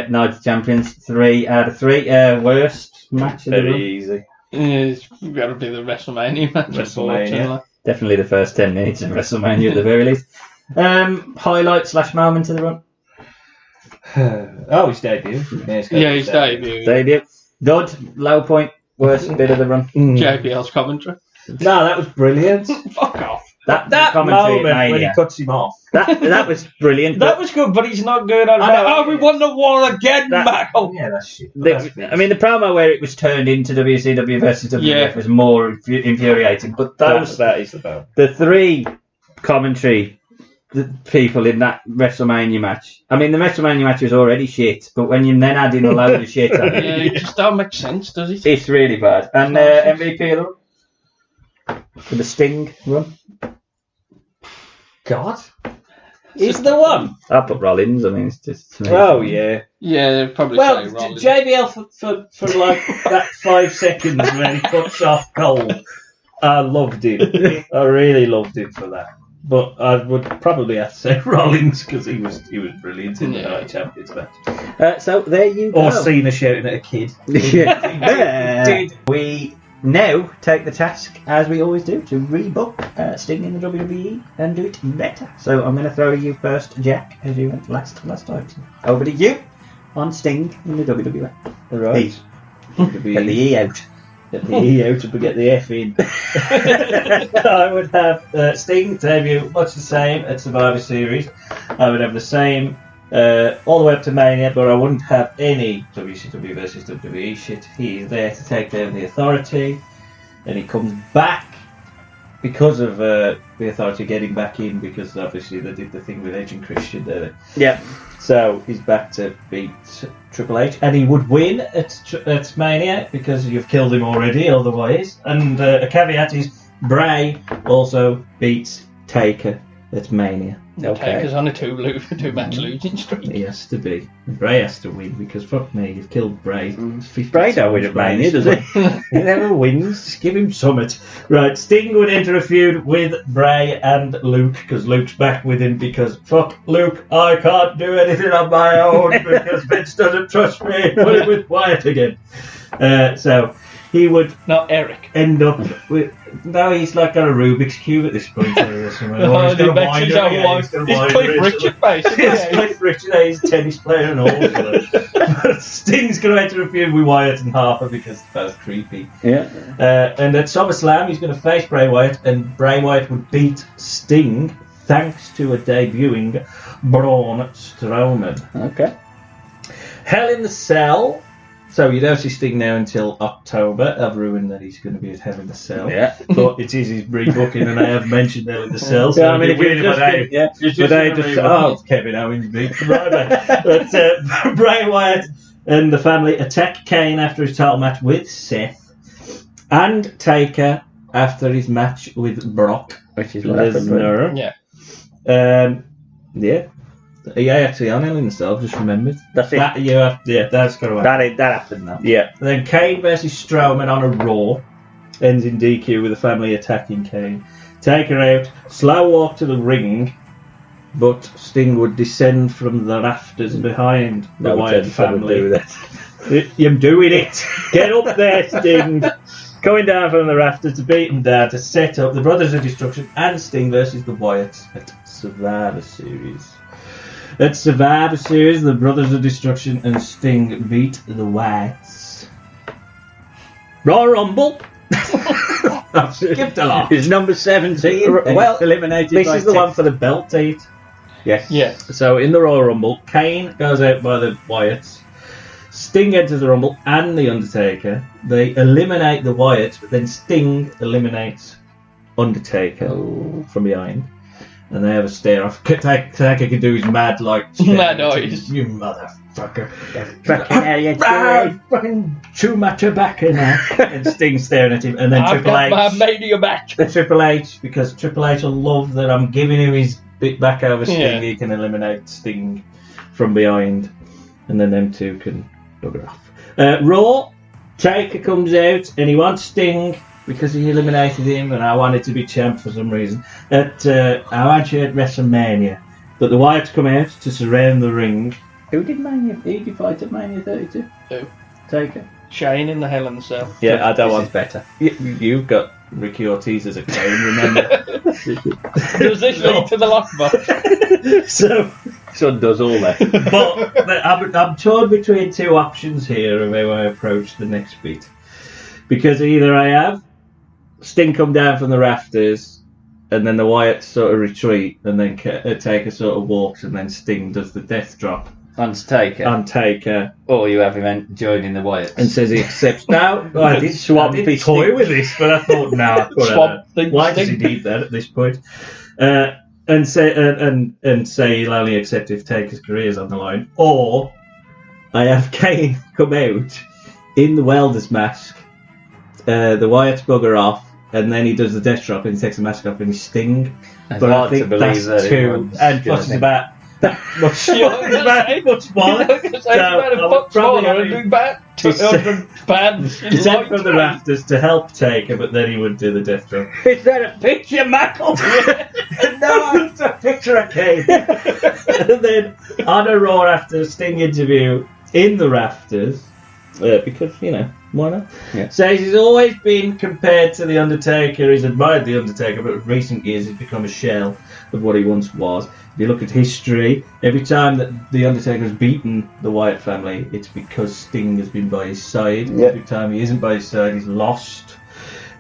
Night of Champions, 3 out of 3. Worst match of the run. Very easy. It's got to be the WrestleMania match. Unfortunately. Definitely the first 10 minutes of WrestleMania at the very least. Highlight / moment of the run. His debut. Yeah, his debut. Debut. Dud, low point, worst bit of the run. JBL's commentary. No, that was brilliant. Fuck off. That moment when he cuts him off. That was brilliant. That was good, but he's not good on we won the war again, Michael. Yeah, that's shit. The promo where it was turned into WCW versus WWF was more infuriating. But that is about the 3 commentary people in that WrestleMania match. I mean, the WrestleMania match was already shit, but when you then add in a load of shit on it, It just don't make sense, does it? it's really bad. And MVP of the run? For the Sting run? God. He's the one. I put Rollins. I mean, it's just. Oh yeah. Yeah, probably Well, say Rollins. JBL for like that 5 seconds when he cuts off Cole, I loved him. I really loved him for that. But I would probably have to say Rollins because he was brilliant in the Night of Champions match. So there you go. Or Cena shouting at a kid. Did we now take the task, as we always do, to rebook Sting in the WWE and do it better? So I'm going to throw you first, Jack, as you went last time. Over to you on Sting in the WWE. Right. Get the E out. Get the E out and get the F in. I would have Sting debut much the same at Survivor Series. I would have the same all the way up to Mania, but I wouldn't have any WCW versus WWE shit. He is there to take down the Authority, and he comes back because of the Authority getting back in, because obviously they did the thing with Edge and Christian there. Yeah. So he's back to beat Triple H, and he would win at Mania because you've killed him already otherwise. And a caveat is Bray also beats Taker at Mania. Taker's on a 2-match losing streak. He has to be. Bray has to win because fuck me, you've killed Bray. Bray don't win at Mania, does he? He never wins. Just give him summit. Right, Sting would enter a feud with Bray and Luke because Luke's back with him because fuck Luke, I can't do anything on my own because Vince doesn't trust me. Put him with Wyatt again. So he would not Eric. End up with. No, he's like got a Rubik's Cube at this point. He's Cliff Richard, basically. He's Cliff Richard, he's a tennis player and all. Sting's going to enter a feud with Wyatt and Harper because that's creepy. Yeah. And at SummerSlam, he's going to face Bray Wyatt, and Bray Wyatt would beat Sting thanks to a debuting Braun Strowman. Okay. Hell in the Cell. So you don't see Sting now until October. I've ruined that he's going to be at Hell in the Cell. Yeah. But it is his rebooking, and I have mentioned Hell in the Cell. So I mean, if it's Kevin Owens beat But Bray Wyatt and the family attack Kane after his title match with Seth, and Taker after his match with Brock, which is what happened. Yeah. Yeah. Yeah, actually, on Hell in the Cell, I've just remembered. That's it. That's got to happen. That happened now. Yeah. Then Kane versus Strowman on a Raw. Ends in DQ with the family attacking Kane. Taker out. Slow walk to the ring. But Sting would descend from the rafters behind the Wyatt family. You're doing it. Get up there, Sting. Going down from the rafters to beat him down to set up the Brothers of Destruction and Sting versus the Wyatts at Survivor Series. At Survivor Series, the Brothers of Destruction and Sting beat the Wyatts. Royal Rumble. I've skipped a lot. It's number 17. Well, eliminated. This is the one for the belt, Tate. Yes. Yeah. So in the Royal Rumble, Kane goes out by the Wyatts. Sting enters the Rumble and the Undertaker. They eliminate the Wyatts, but then Sting eliminates Undertaker from behind. And they have a stare off. Taker can do his mad, like... Mad noise. You motherfucker. Fucking hell, you do. Fucking chew my tobacco now. And Sting staring at him. And then I've Triple got my H... mania match. Triple H, because Triple H will love that I'm giving him his bit back over Sting. Yeah. He can eliminate Sting from behind. And then them two can bugger off. Raw, Taker comes out and he wants Sting because he eliminated him and I wanted to be champ for some reason. I want you at WrestleMania. But the Wyatts come out to surround the ring. Who did he fight at Mania 32? Who? Taker. Shane in the Hell in the Cell. Yeah, I don't This want is better. You've got Ricky Ortiz as a clone, remember? Does this lead to the lockbox? So, Son does all that. but I'm torn between two options here of how I approach the next beat. Because either I have Sting come down from the rafters, and then the Wyatts sort of retreat, and then Taker sort of walks, and then Sting does the death drop On Taker. on Taker, Or you have him joining the Wyatts. and says he accepts. Now, I did toy with this, but I thought, no, Swamp Thing why does he Sting. need that at this point? And say he'll only accept if Taker's career's on the line. Or I have Kane come out in the welder's mask. The Wyatts bugger off, and then he does the death drop and he takes the mask off and he Sting. It's But I hard to think believe that's that too. anyone's And gonna plus, it's think- about that much. Yeah, I was gonna about say- much smaller. It's about a foot smaller and do about 200 pounds. He's out from the rafters to help Taker, but then he would do the death drop. Is that a picture, Michael? No, it's a picture of Kane. And then on a Raw after Sting interview in the rafters, because, you know, why not? Yeah. Says he's always been compared to The Undertaker. He's admired The Undertaker, but in recent years he's become a shell of what he once was. If you look at history, every time that The Undertaker has beaten the Wyatt family, it's because Sting has been by his side. Yeah. Every time he isn't by his side, he's lost.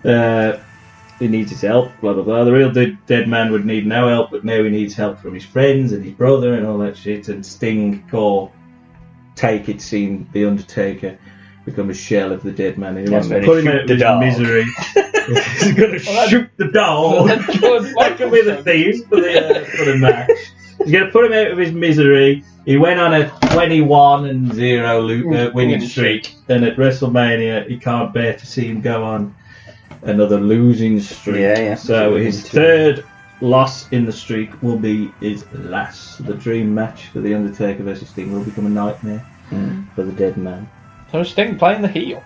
He needs his help, blah, blah, blah. The real dead man would need no help, but now he needs help from his friends and his brother and all that shit. And Sting or Take seen The Undertaker become a shell of the dead man. And he wants to put him out of his misery. He's going to shoot the dog. That could be the theme for the match. He's going to put him out of his misery. He went on a 21-0 winning streak. And at WrestleMania, he can't bear to see him go on another losing streak. Yeah. So his third loss in the streak will be his last. The dream match for The Undertaker versus Sting will become a nightmare for the dead man. So Sting playing the heel.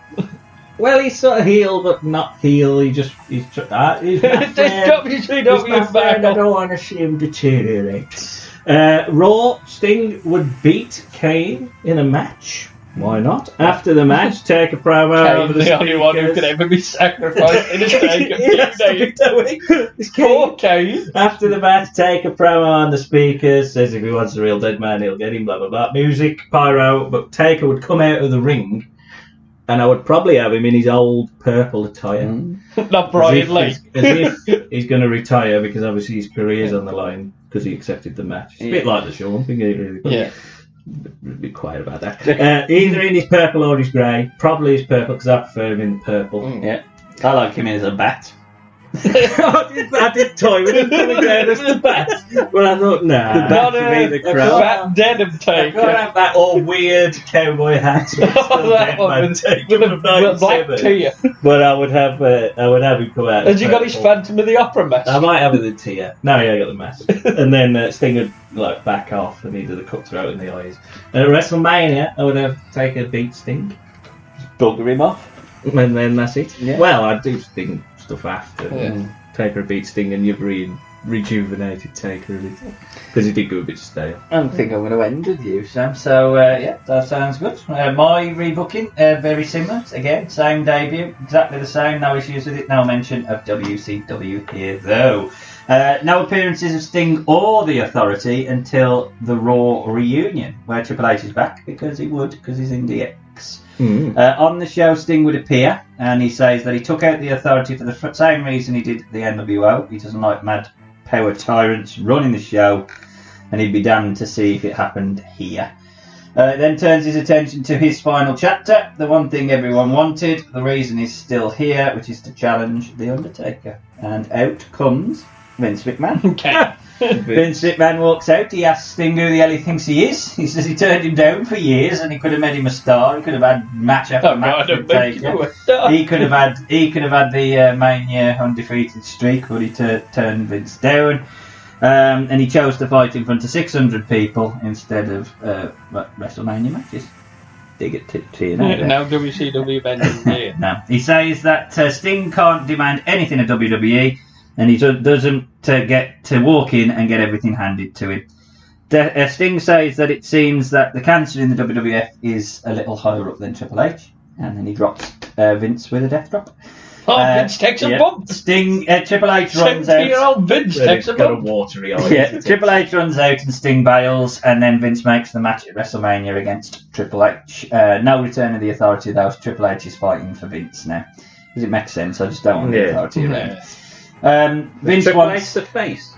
Well, he's sort of heel, but not heel. He's This WCW I battle. don't want to see him deteriorate. Raw, Sting would beat Kane in a match. Why not? After the match, take a promo over Kane's the the only one who speakers. could ever be sacrificed in a Taker. He has to be doing. It's Kane. Poor Kane. After the match, take a promo on the speakers, says if he wants a real dead man, he'll get him, blah, blah, blah. Music, pyro, but Taker would come out of the ring, and I would probably have him in his old purple attire. Not Brian Lee. As if he's going to retire, because obviously his career's on the line, because he accepted the match. It's a bit like the Shawn thing, really. Yeah. Be quiet about that. Either in his purple or his grey. Probably his purple, because I prefer him in the purple. Yeah. I like him as a bat. I did toy with him coming down as the bat, but I thought, nah. Not the a crowd. fat denim I Taker. gotta have that all weird cowboy hat. That one with the black tier. But I would have him come out. Has he got his Phantom of the Opera mask? I might have it in the tier. No, yeah, I got the mask. And then Sting would like back off and he did a cutthroat in the eyes. And at WrestleMania, I would have Taker beat Sting. Bugger him off. And then that's it. Yeah. Well, I'd do Sting stuff after. Yeah. Taker beat Sting and you've rejuvenated Taker a little. Because he did go a bit stale. I don't think I'm going to end with you, Sam. So, yeah, that sounds good. My rebooking, very similar. Again, same debut, exactly the same. No issues with it. No mention of WCW here, though. No appearances of Sting or The Authority until the Raw reunion, where Triple H is back, because he's in DX. On the show, Sting would appear, and he says that he took out The Authority for the same reason he did the NWO. He doesn't like mad power tyrants running the show, and he'd be damned to see if it happened here. Then turns his attention to his final chapter, the one thing everyone wanted, the reason he's still here, which is to challenge The Undertaker. And out comes Vince McMahon. Okay. Vince McMahon walks out. He asks Sting who the hell he thinks he is. He says he turned him down for years, and he could have made him a star. He could have had match after match with Taker. He could have had the Mania undefeated streak, but he turned Vince down. And he chose to fight in front of 600 people instead of WrestleMania matches. Dig it to you now. Now WCW bending here. No. He says that Sting can't demand anything of WWE, and he doesn't get to walk in and get everything handed to him. Sting says that it seems that the cancer in the WWF is a little higher up than Triple H, and then he drops Vince with a death drop. Vince takes a bump. Sting, Triple H runs out. 70-year-old Vince takes a bump. Watery Triple H runs out and Sting bails, and then Vince makes the match at WrestleMania against Triple H. No return of the Authority, though. Triple H is fighting for Vince now. Does it make sense? I just don't want the Authority around. Vince Triple wants... H the face.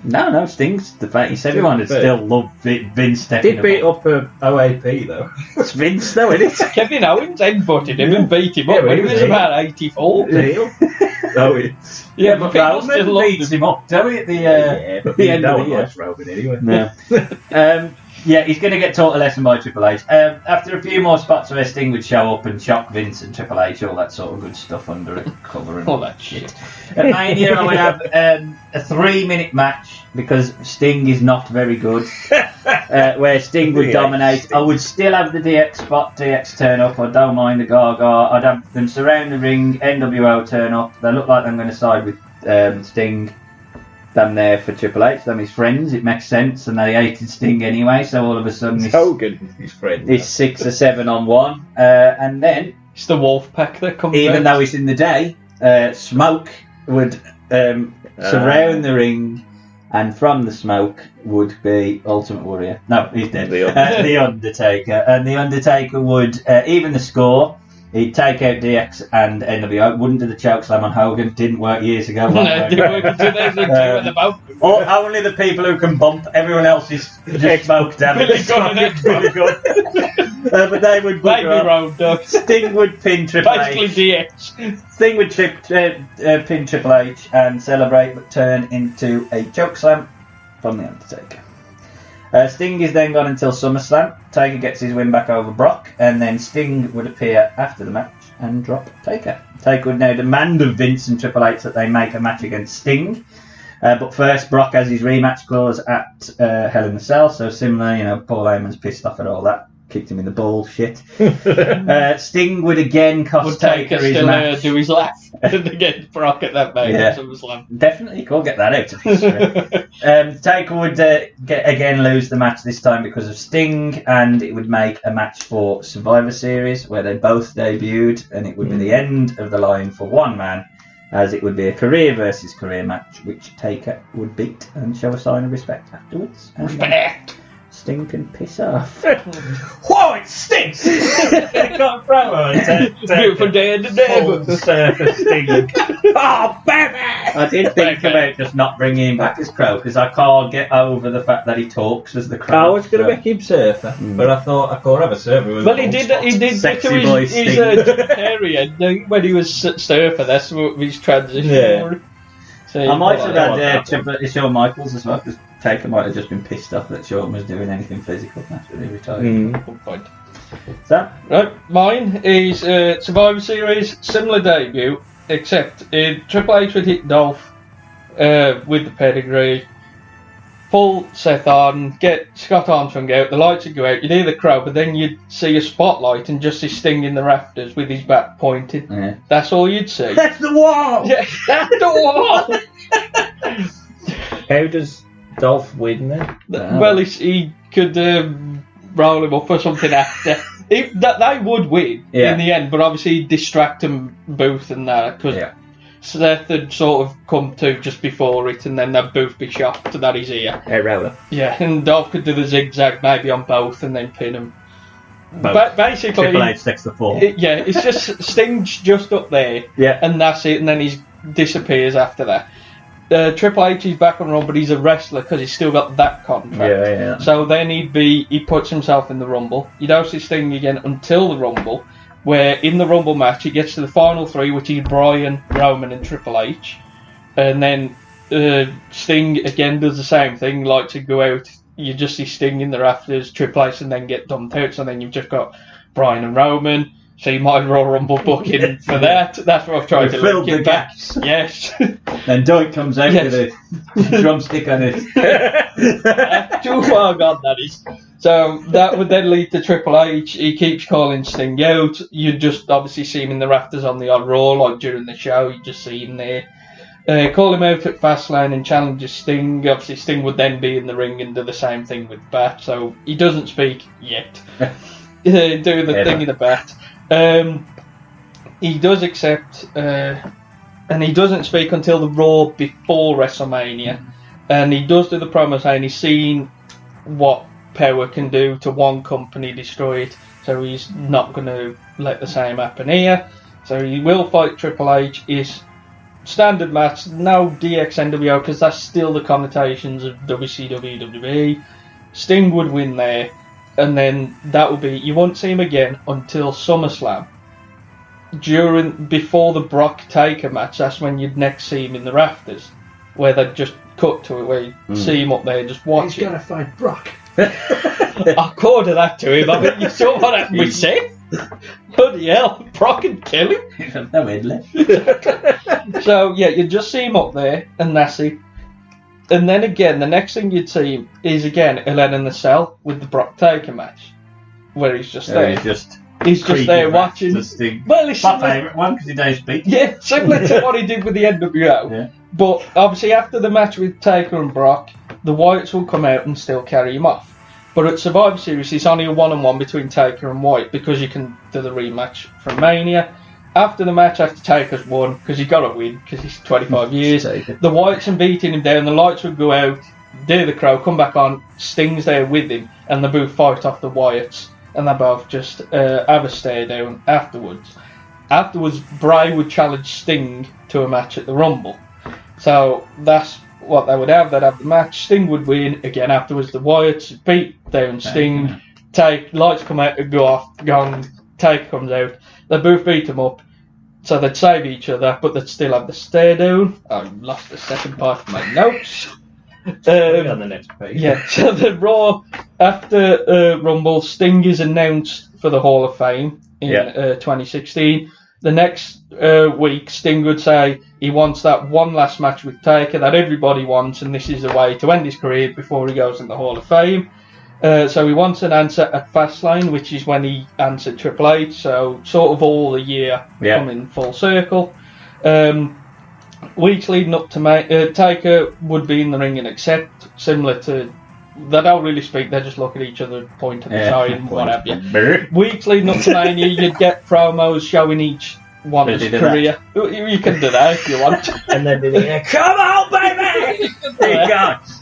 No, Sting's the face. Everyone would still love Vince taking Did beat up OAP though. It's Vince though, isn't it? Kevin Owens headbutted him and beat him up when he was about 84. Oh, it's... Yeah, but Roman beats him up, don't he, at the end of the year. Roman anyway. No. Yeah, he's going to get taught a lesson by Triple H. After a few more spots where Sting would show up and shock Vince and Triple H, all that sort of good stuff under a cover and all that shit. At Mania, I would have a 3-minute match because Sting is not very good, where Sting would dominate. I would still have the DX spot, DX turn up. I don't mind the Gaga. I'd have them surround the ring, NWO turn up. They look like I'm going to side with Sting. Them there for Triple H, them his friends, it makes sense, and they hated Sting anyway, so all of a sudden it's Hogan with his friends. It's 6 or 7 on 1, and then it's the wolf pack that comes even out. Though it's in the day, Smoke would surround the ring, and from the smoke would be Ultimate Warrior. No, he's dead. The Undertaker. And the Undertaker would even the score. He'd take out DX and NWO. Wouldn't do the chokeslam on Hogan. Didn't work years ago. No, it didn't work in 2002 when the boat. Only the people who can bump. Everyone else is just smoked down. Billy Gunn and Billy Gunn. But they would Baby Road Dog. Sting would pin Triple H. Basically DX. Sting would pin Triple H and celebrate, but turn into a chokeslam from the Undertaker. Sting is then gone until SummerSlam. Taker gets his win back over Brock, and then Sting would appear after the match and drop Taker. Taker would now demand of Vince and Triple H that they make a match against Sting. But first, Brock has his rematch clause at Hell in a Cell, so similar, Paul Heyman's pissed off at all that. Kicked him in the balls, shit. Sting would again cost Taker his match. Do his laugh against Brock at that match. Yeah. Definitely, can't get that out of history. Taker would again lose the match this time because of Sting, and it would make a match for Survivor Series where they both debuted, and it would be the end of the line for one man, as it would be a career versus career match, which Taker would beat and show a sign of respect afterwards. Respect! Sting can piss off. Whoa, it stinks! It got a promo. It's beautiful day in the neighbourhood. Sting. Oh, baby! I did think about just not bringing him back as Crow, because I can't get over the fact that he talks as the Crow. I was going to make him surfer, but I thought I can't have a surfer. Well, he did Sexy to boy his period when he was surfer. That's what his transition. Yeah. So I might have had Shawn Michaels as well, because Taker might have just been pissed off that Shawn was doing anything physical after he retired. Good point. So, right, mine is Survivor Series, similar debut, except Triple H would hit Dolph with the pedigree, pull Seth on, get Scott Armstrong out, the lights would go out, you'd hear the crowd, but then you'd see a spotlight and just see Sting in the rafters with his back pointed. Yeah. That's all you'd see. That's the wall! Yeah, that's the wall! How does Dolph win then? Well, he could roll him up or something after. They would win in the end, but obviously he'd distract him, Booth and that, because Seth had sort of come to just before it, and then they'd both be shocked that he's here. Hey, roller. Yeah, and Dolph could do the zigzag maybe on both and then pin him. But basically, Triple H takes the fall. It's just Sting's just up there, and that's it, and then he disappears after that. Triple H is back on Raw, but he's a wrestler because he's still got that contract. Yeah. So then he puts himself in the Rumble. You don't see Sting again until the Rumble, where in the Rumble match he gets to the final three, which is Bryan, Roman, and Triple H, and then Sting again does the same thing, like to go out. You just see Sting in the rafters, Triple H, and then get dumped out. So then you've just got Bryan and Roman. So you might Royal Rumble booking for that. That's what I've tried to fill the back. gaps. Yes. Then Doink comes out with a drumstick on it. Too far gone, that is. So that would then lead to Triple H. He keeps calling Sting out. You just obviously see him in the rafters on the odd Raw, like during the show. You just see him there. Call him out at Fastlane and challenges Sting. Obviously, Sting would then be in the ring and do the same thing with Bat. So he doesn't speak yet. Do the thing in the Bat. He does accept, and he doesn't speak until the Raw before WrestleMania. And he does do the promo saying he's seen what power can do to one company, destroy it. So he's not going to let the same happen here. So he will fight Triple H. Is standard match, no DX/NWO, because that's still the connotations of WCW, WWE. Sting would win there, and then that would be, you won't see him again until SummerSlam. Before the Brock Taker match, that's when you'd next see him in the rafters, where they'd just cut to it, where you see him up there just watching. He's gonna fight Brock. I quoted that to him. I mean, you saw what happened with Seth? Bloody hell, Brock can kill him. No Ridley. So, yeah, you just see him up there, and that's it. And then again, the next thing you'd see him is, again, Hell in the Cell with the Brock Taker match, where he's just there. He's just there watching. Well, it's my favourite one, because he does speak. Yeah, similar to what he did with the NWO. Yeah. But, obviously, after the match with Taker and Brock, the Wyatts will come out and still carry him off. But at Survivor Series, it's only a one-on-one between Taker and Wyatt, because you can do the rematch from Mania. After the match, after Taker's won, because he got to win, because he's 25 years, the Wyatts are beating him down, the lights would go out, do the crow, come back on, Sting's there with him, and they both fight off the Wyatts, and they both just have a stare down afterwards. Afterwards, Bray would challenge Sting to a match at the Rumble. So that's what they would have. They'd have the match. Sting would win. Again, afterwards, the Wyatts beat down Sting. Lights come out and go off. Gong. Taker comes out. They both beat him up. So they'd save each other, but they'd still have the stare down. I lost the second part of my notes. On the next page. Yeah, so the Raw after Rumble, Sting is announced for the Hall of Fame in 2016. The next week, Sting would say he wants that one last match with Taker that everybody wants, and this is a way to end his career before he goes in the Hall of Fame. So he wants an answer at Fastlane, which is when he answered Triple H, so sort of all the year coming full circle. Weeks leading up to Taker would be in the ring and accept, similar to, they don't really speak, they just look at each other, point at the sign, what have you. Weeks leading up to Mania, you'd get promos showing each one's career. You can do that if you want. And then come on, baby!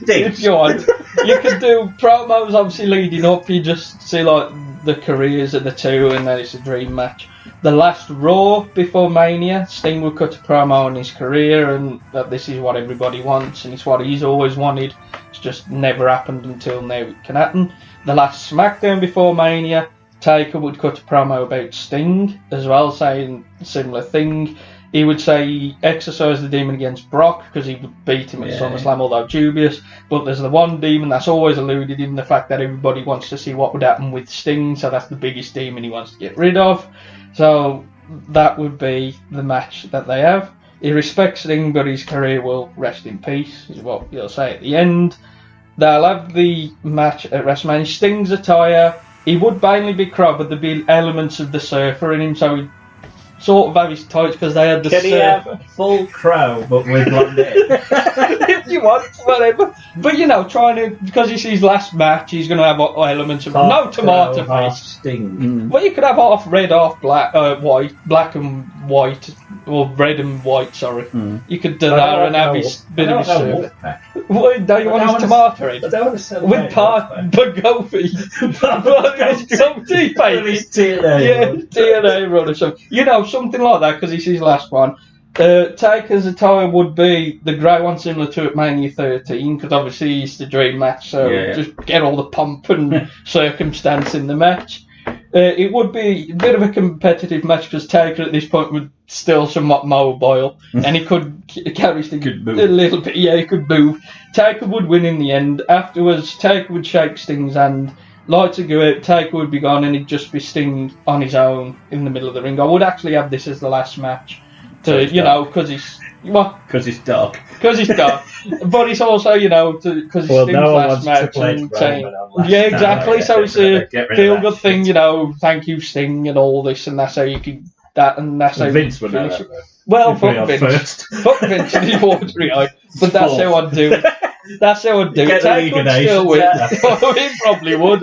If you want. You can do promos obviously leading up, you just see like the careers of the two, and then it's a dream match. The last Raw before Mania, Sting would cut a promo on his career and that this is what everybody wants and it's what he's always wanted. It's just never happened until now it can happen. The last SmackDown before Mania, Taker would cut a promo about Sting as well, saying a similar thing. He would say he exercised the demon against Brock because he would beat him at SummerSlam, although dubious. But there's the one demon that's always eluded him, the fact that everybody wants to see what would happen with Sting, so that's the biggest demon he wants to get rid of. So that would be the match that they have. He respects Sting, but his career will rest in peace, is what he'll say at the end. They'll have the match at WrestleMania. Sting's attire, he would mainly be Crow, but there'd be elements of the Surfer in him, so he'd sort of have his tights because they had the Can he have a full Crow, but with blonde hair? If you want, whatever. But you know, trying to, because it's his last match, he's going to have elements of no tomato face. Sting. Well, you could have half red, half black, white, black and white, or red and white. Sorry, you could do that and have his bit of his surf. Well, don't you want his tomato head? I don't want to sell with part Bagofi, some tea paint, TNA run or something. You know, something like that because it's his last one. Taker's attire would be the grey one, similar to at Mania 13, because obviously it's the dream match, so just get all the pomp and circumstance in the match. It would be a bit of a competitive match because Taker at this point was still somewhat mobile and he could carry Sting a little bit. Yeah, he could move. Taker would win in the end. Afterwards, Taker would shake Sting's hand. Lights would go out, Taker would be gone, and it'd just be Sting on his own in the middle of the ring. I would actually have this as the last match, because it's Because it's dark. Because it's dark, but it's also because it's Sting's last match. Yeah, exactly. So it's a feel-good thing, Thank you, Sting, and all this, and that's how you can that's how Vince would finish know it. Well, fuck Vince. Fuck Vince and his watery eye. But that's how I'd do it. That's how I'd do it. Take would still win. He probably would.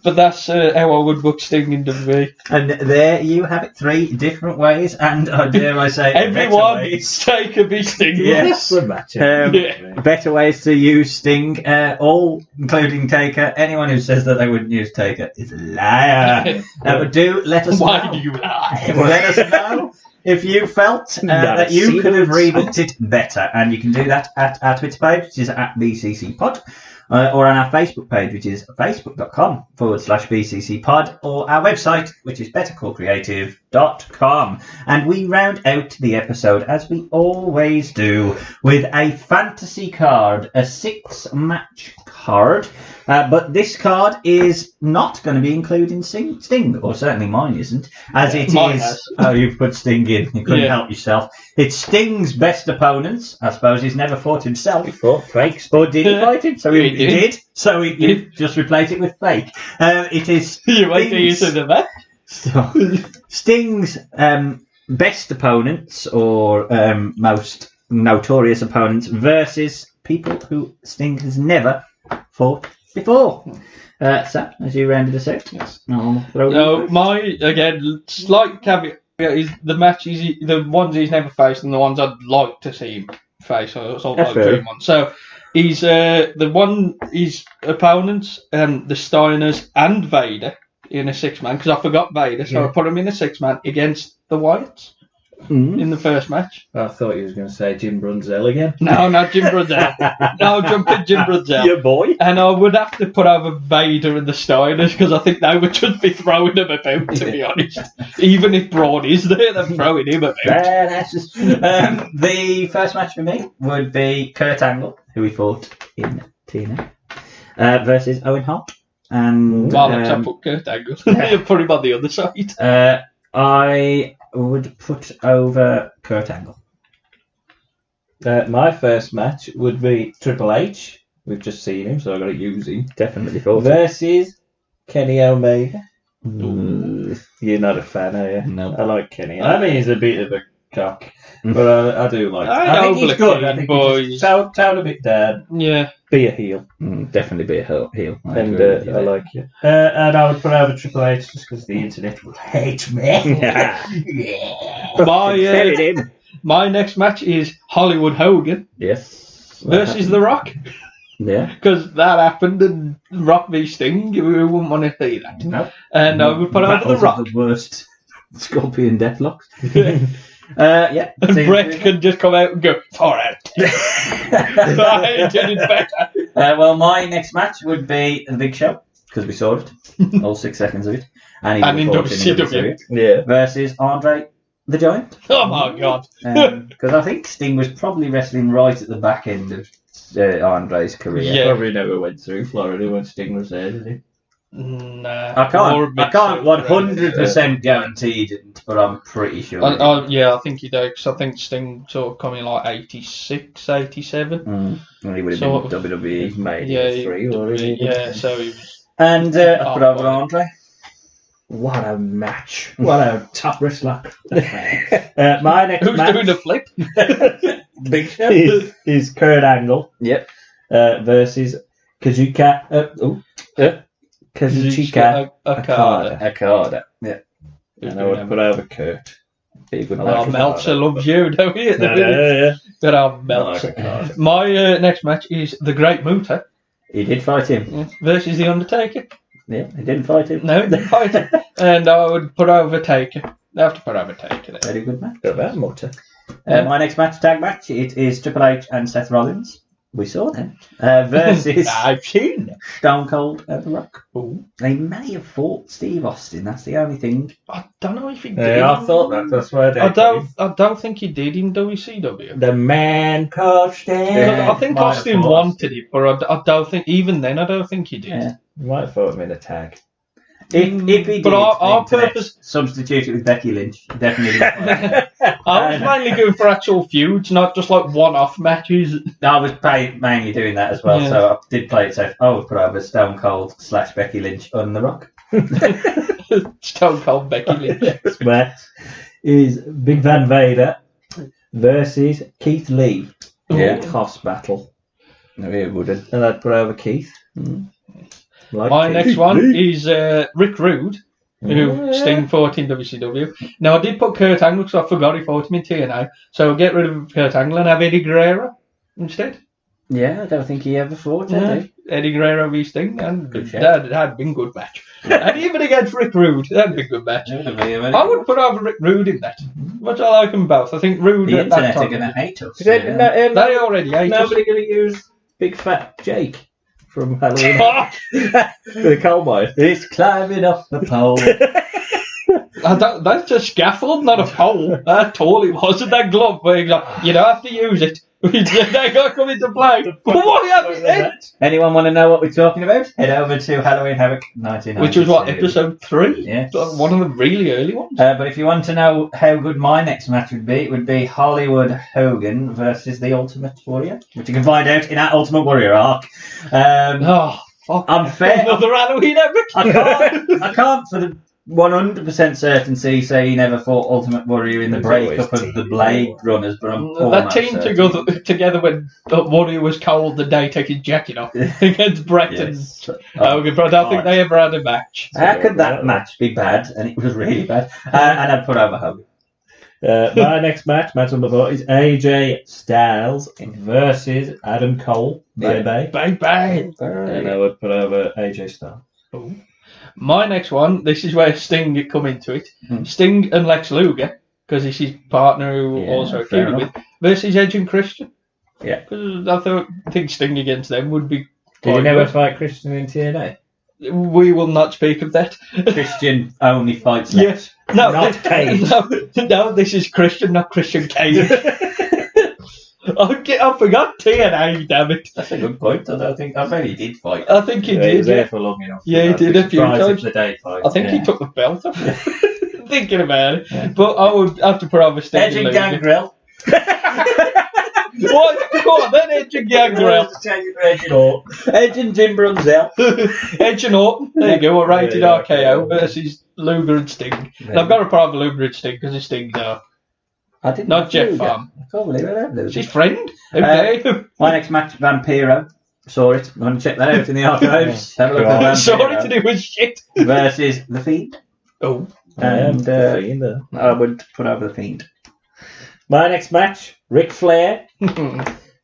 But that's how I would book Sting in WWE. And there you have it. 3 different ways, and dare I say, everyone Taker be Sting. Yes, better ways to use Sting, all including Taker. Anyone who says that they wouldn't use Taker is a liar. But do let us know. Why do you lie? Let us know if you felt that you could have rebooked it better, and you can do that at our Twitter page, which is at BCCPod. Or on our Facebook page, which is facebook.com/BCCpod, or our website, which is bettercallcreative.com. And we round out the episode, as we always do, with a fantasy card, a 6-match card. But this card is not going to be including Sting, or certainly mine isn't, as it is... Oh, you've put Sting in. You couldn't help yourself. It's Sting's best opponents. I suppose he's never fought himself. He fought Fake. Or did he fight him? So he did. So he you just replace it with Fake. It is you might be using the back. Sting's best opponents, or most notorious opponents, versus people who Sting has never fought before. Sam, as you rounded us out, yes. My again slight caveat is the matches, the ones he's never faced, and the ones I'd like to see him face. So dream on. So he's his opponents, the Steiners and Vader in a 6-man, because I forgot Vader, so I put him in a 6-man against the Wyatts. In the first match. I thought you was going to say Jim Brunzell again. No, not Jim Brunzell. No, jumping Jim Brunzell. Your boy. And I would have to put over Vader and the Steiners, because I think they would just be throwing him about, to be honest. Even if Braun is there, they're throwing him about. That's just... the first match for me would be Kurt Angle, who we fought in TNA, versus Owen Hart. And I put Kurt Angle. You put him on the other side. I would put over Kurt Angle. My first match would be Triple H. We've just seen him, so I've got to use him. Definitely thought versus Kenny Omega. You're not a fan, are you? No. I like Kenny. I mean, he's a bit of a cock, but I do like him. I think he's good. I think he's town a bit down. Yeah. Be a heel. Definitely be a heel. I like it. And I would put over Triple H just because the internet will hate me. My next match is Hollywood Hogan. Yes. Versus The Rock. Yeah. Because that happened, and Rock v Sting, we wouldn't want to see that. No. And I would put over The Rock. The worst Scorpion Deathlocks. And Brett can just come out and go, far out. I did it better. Well, my next match would be The Big Show, because we saw it, all 6 seconds of it. And in WCW. Yeah. Versus Andre the Giant. Oh my God. Because I think Sting was probably wrestling right at the back end of Andre's career. Yeah. Probably never went through Florida when Sting was there, did he? Nah. I can't 100% guarantee he didn't, but I'm pretty sure. I think he did, because I think Sting sort of come in like 86, 87. Well, he would have been WWE maybe 3 or so he was. And I put over Andre. What a match. What a top wrestler. My next Who's match doing the flip? Big Show is Kurt Angle. Yep. Versus Kazuchika Okada. Yeah. And I would put over Kurt. Meltzer loves you, don't he? Yeah. But Meltzer. My next match is the Great Muta. He did fight him. Versus the Undertaker. Yeah, he didn't fight him. No, he didn't fight him. And I would put over Taker. I have to put over Taker there. Very good match. About Muta. My next match, tag match, it is Triple H and Seth Rollins We saw them. Versus I've seen them. Stone Cold and The Rock. Ooh. They may have fought Steve Austin. That's the only thing. I don't know if he did. Yeah, I thought that. That's why I don't think he did in WCW. The man called Stan. I think Austin wanted it, but I don't think, even then, I don't think he did. Yeah. You might have thought him in a tag. If he did, But our purpose, substitute it with Becky Lynch. Definitely. I was mainly going for actual feuds, not just like one-off matches. I was mainly doing that as well, Yeah. so I did play it safe. I would put over Stone Cold / Becky Lynch on The Rock. Stone Cold Becky Lynch. Next match is Big Van Vader versus Keith Lee. Yeah. Toss battle. No, it wouldn't. And I'd put over Keith. Like My Keith next one Lee. is Rick Rude, who Sting fought in WCW. Now, I did put Kurt Angle because I forgot he fought him in TNA, so get rid of Kurt Angle and have Eddie Guerrero instead. Yeah, I don't think he ever fought, did Yeah. he? Eddie Guerrero v Sting, and Good shout. that had been a good match. And even against Rick Rude, that'd be a good match. I would put over Rick Rude in that. Much I like them both. I think Rude The at that internet are time. going to hate us. They already hate us. Nobody going to use Big Fat Jake from Halloween with a coal mine. It's climbing up the pole. That's a scaffold, not a pole. That's all it was. And that glove where you go, you don't have to use it. They got to come into play. What happened? Anyone want to know what we're talking about? Head over to Halloween Havoc 1992. Which was what, episode 3? Yeah. One of the really early ones. But if you want to know how good my next match would be, it would be Hollywood Hogan versus the Ultimate Warrior, which you can find out in our Ultimate Warrior arc. Oh, fuck. I'm fair. Another Halloween epic. I can't for the 100% certainty say he never fought Ultimate Warrior in the breakup of the Blade Runners, but I'm That almost team certain. together when Warrior was cold the day taking his jacket off against Brett Yes. and Hogan, but I don't think they ever had a match. How could that match be bad? And it was really bad. And I'd put over Hogan. My next match number 4, is AJ Styles versus Adam Cole. Bye-bye. Bye-bye. And I would put over AJ Styles. Ooh. My next one, this is where Sting come into it. Hmm. Sting and Lex Luger, because it's his partner who Yeah, also fair feuded with, versus Edge and Christian. Yeah. 'Cause I think Sting against them would be Did quite he never good. fight Christian in TNA? We will not speak of that. Christian only fights Lex. Yes. No, Not Kane. No, this is Christian, not Christian Kane. I forgot TNA, damn it. That's a good point. I don't think I bet he did fight. I think he He did. was Yeah, there for long enough. Yeah, he I'd be did a few surprised times. if they fight. I think Yeah. he took the belt off. Thinking about it. But I would have to put over Sting Edge and Luger. Gangrel. What? Go on, then Edge and Gangrel. Edge and Jim Brunzell. Edge and Orton. There you go. A rated Yeah, RKO yeah. versus Luger and Sting. And I've got to put over Luger and Sting because it's Sting now. I didn't Not Jeff Luger. Farm. I can't believe I have It's his Luger. friend. Okay. My next match, Vampiro. Saw it. I'm going to check that out in the archives. Have a look at Sorry to Vampiro do with shit. versus The Fiend. Oh. And I would put over The Fiend. My next match, Ric Flair,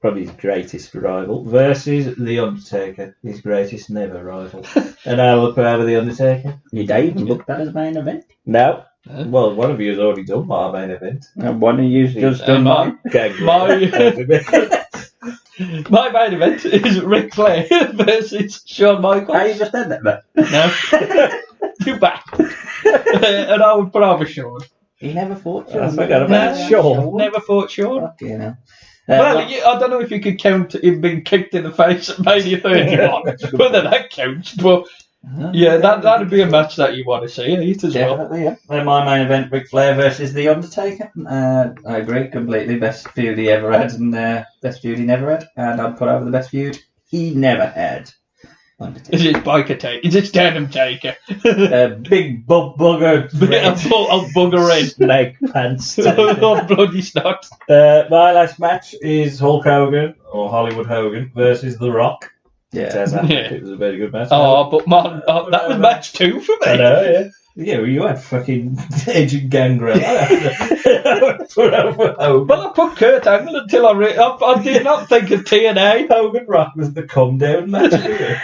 probably his greatest rival, versus The Undertaker, his greatest never rival. And I will put over The Undertaker. You even booked that as a main event. No. Huh? Well, one of you has already done my main event. And one of you's just done mine. My main event is Ric Flair versus Shawn Michaels. How you just done that, but No. Too bad. And I would put over Shawn. he never fought. I forgot about No. Shawn. Never fought Shawn. Fuck you know. Well, I don't know if you could count him being kicked in the face at Mania 31, whether that counts, but yeah, that'd be a match that you want to see, it as well. Definitely, yeah. And my main event, Ric Flair versus The Undertaker. I agree completely. Best feud he ever had and best feud he never had. And I'd put over the best feud he never had. Undertaker. Is it Biker Taker? Is it Denim Taker? Big bugger. I'll bugger red. Snake pants. Oh, bloody snot. My last match is Hulk Hogan, or Hollywood Hogan, versus The Rock. Yeah. It was a very good match. Oh, but man, that was match 2 for me. I know, yeah. Yeah, well, you had fucking Edge and Gangrel. I put over Hogan. Well, I put Kurt Angle until I did not think of TNA. Hogan Rock was the come down match, didn't it?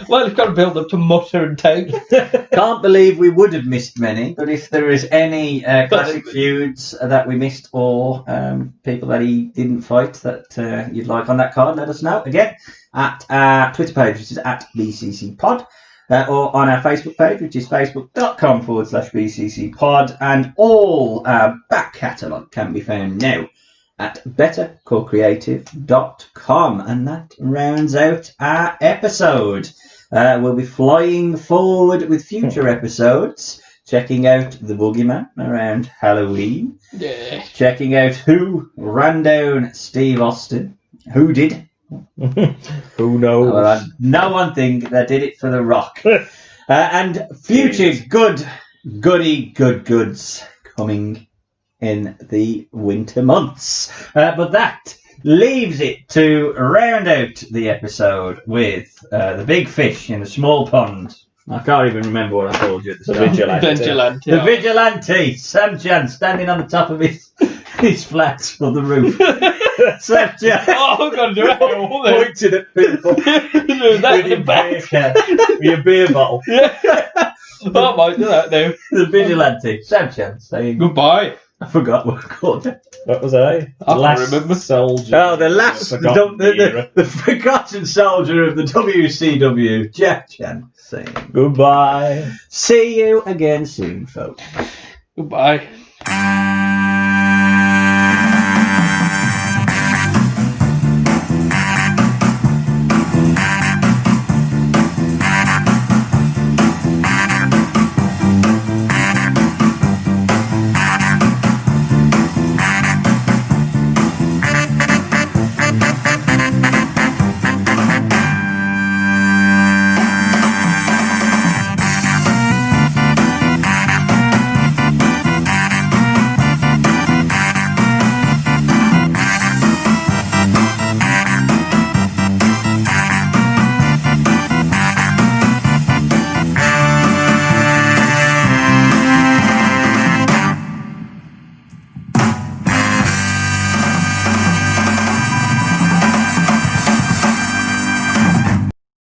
Well, you've got to build up to mutter and take. Can't believe we would have missed many, but if there is any classic feuds that we missed or people that he didn't fight that you'd like on that card, let us know. Again, at our Twitter page, which is at BCCPod, or on our Facebook page, which is facebook.com/BCCPod, and all our back catalogue can be found now at bettercorecreative.com. And that rounds out our episode. We'll be flying forward with future episodes, checking out the Boogeyman around Halloween, checking out who ran down Steve Austin, who did. Who knows? Well, I know one thing, they did it for The Rock. And future goods coming in the winter months. But that leaves it to round out the episode with the big fish in the small pond. I can't even remember what I told you at the start. Vigilante. The vigilante, Sam Chan, standing on the top of his flats on the roof. Sam Chan. Oh, I'm going to do it. Pointing at people That's the best. with your beer bottle. Yeah. I might do that now. The vigilante, Sam Chan, saying Goodbye. I forgot what I called it. What was I? I can't remember. Soldier. Oh, the last, the forgotten soldier of the WCW, Jack Chan, saying Goodbye. see you again soon, folks. Goodbye.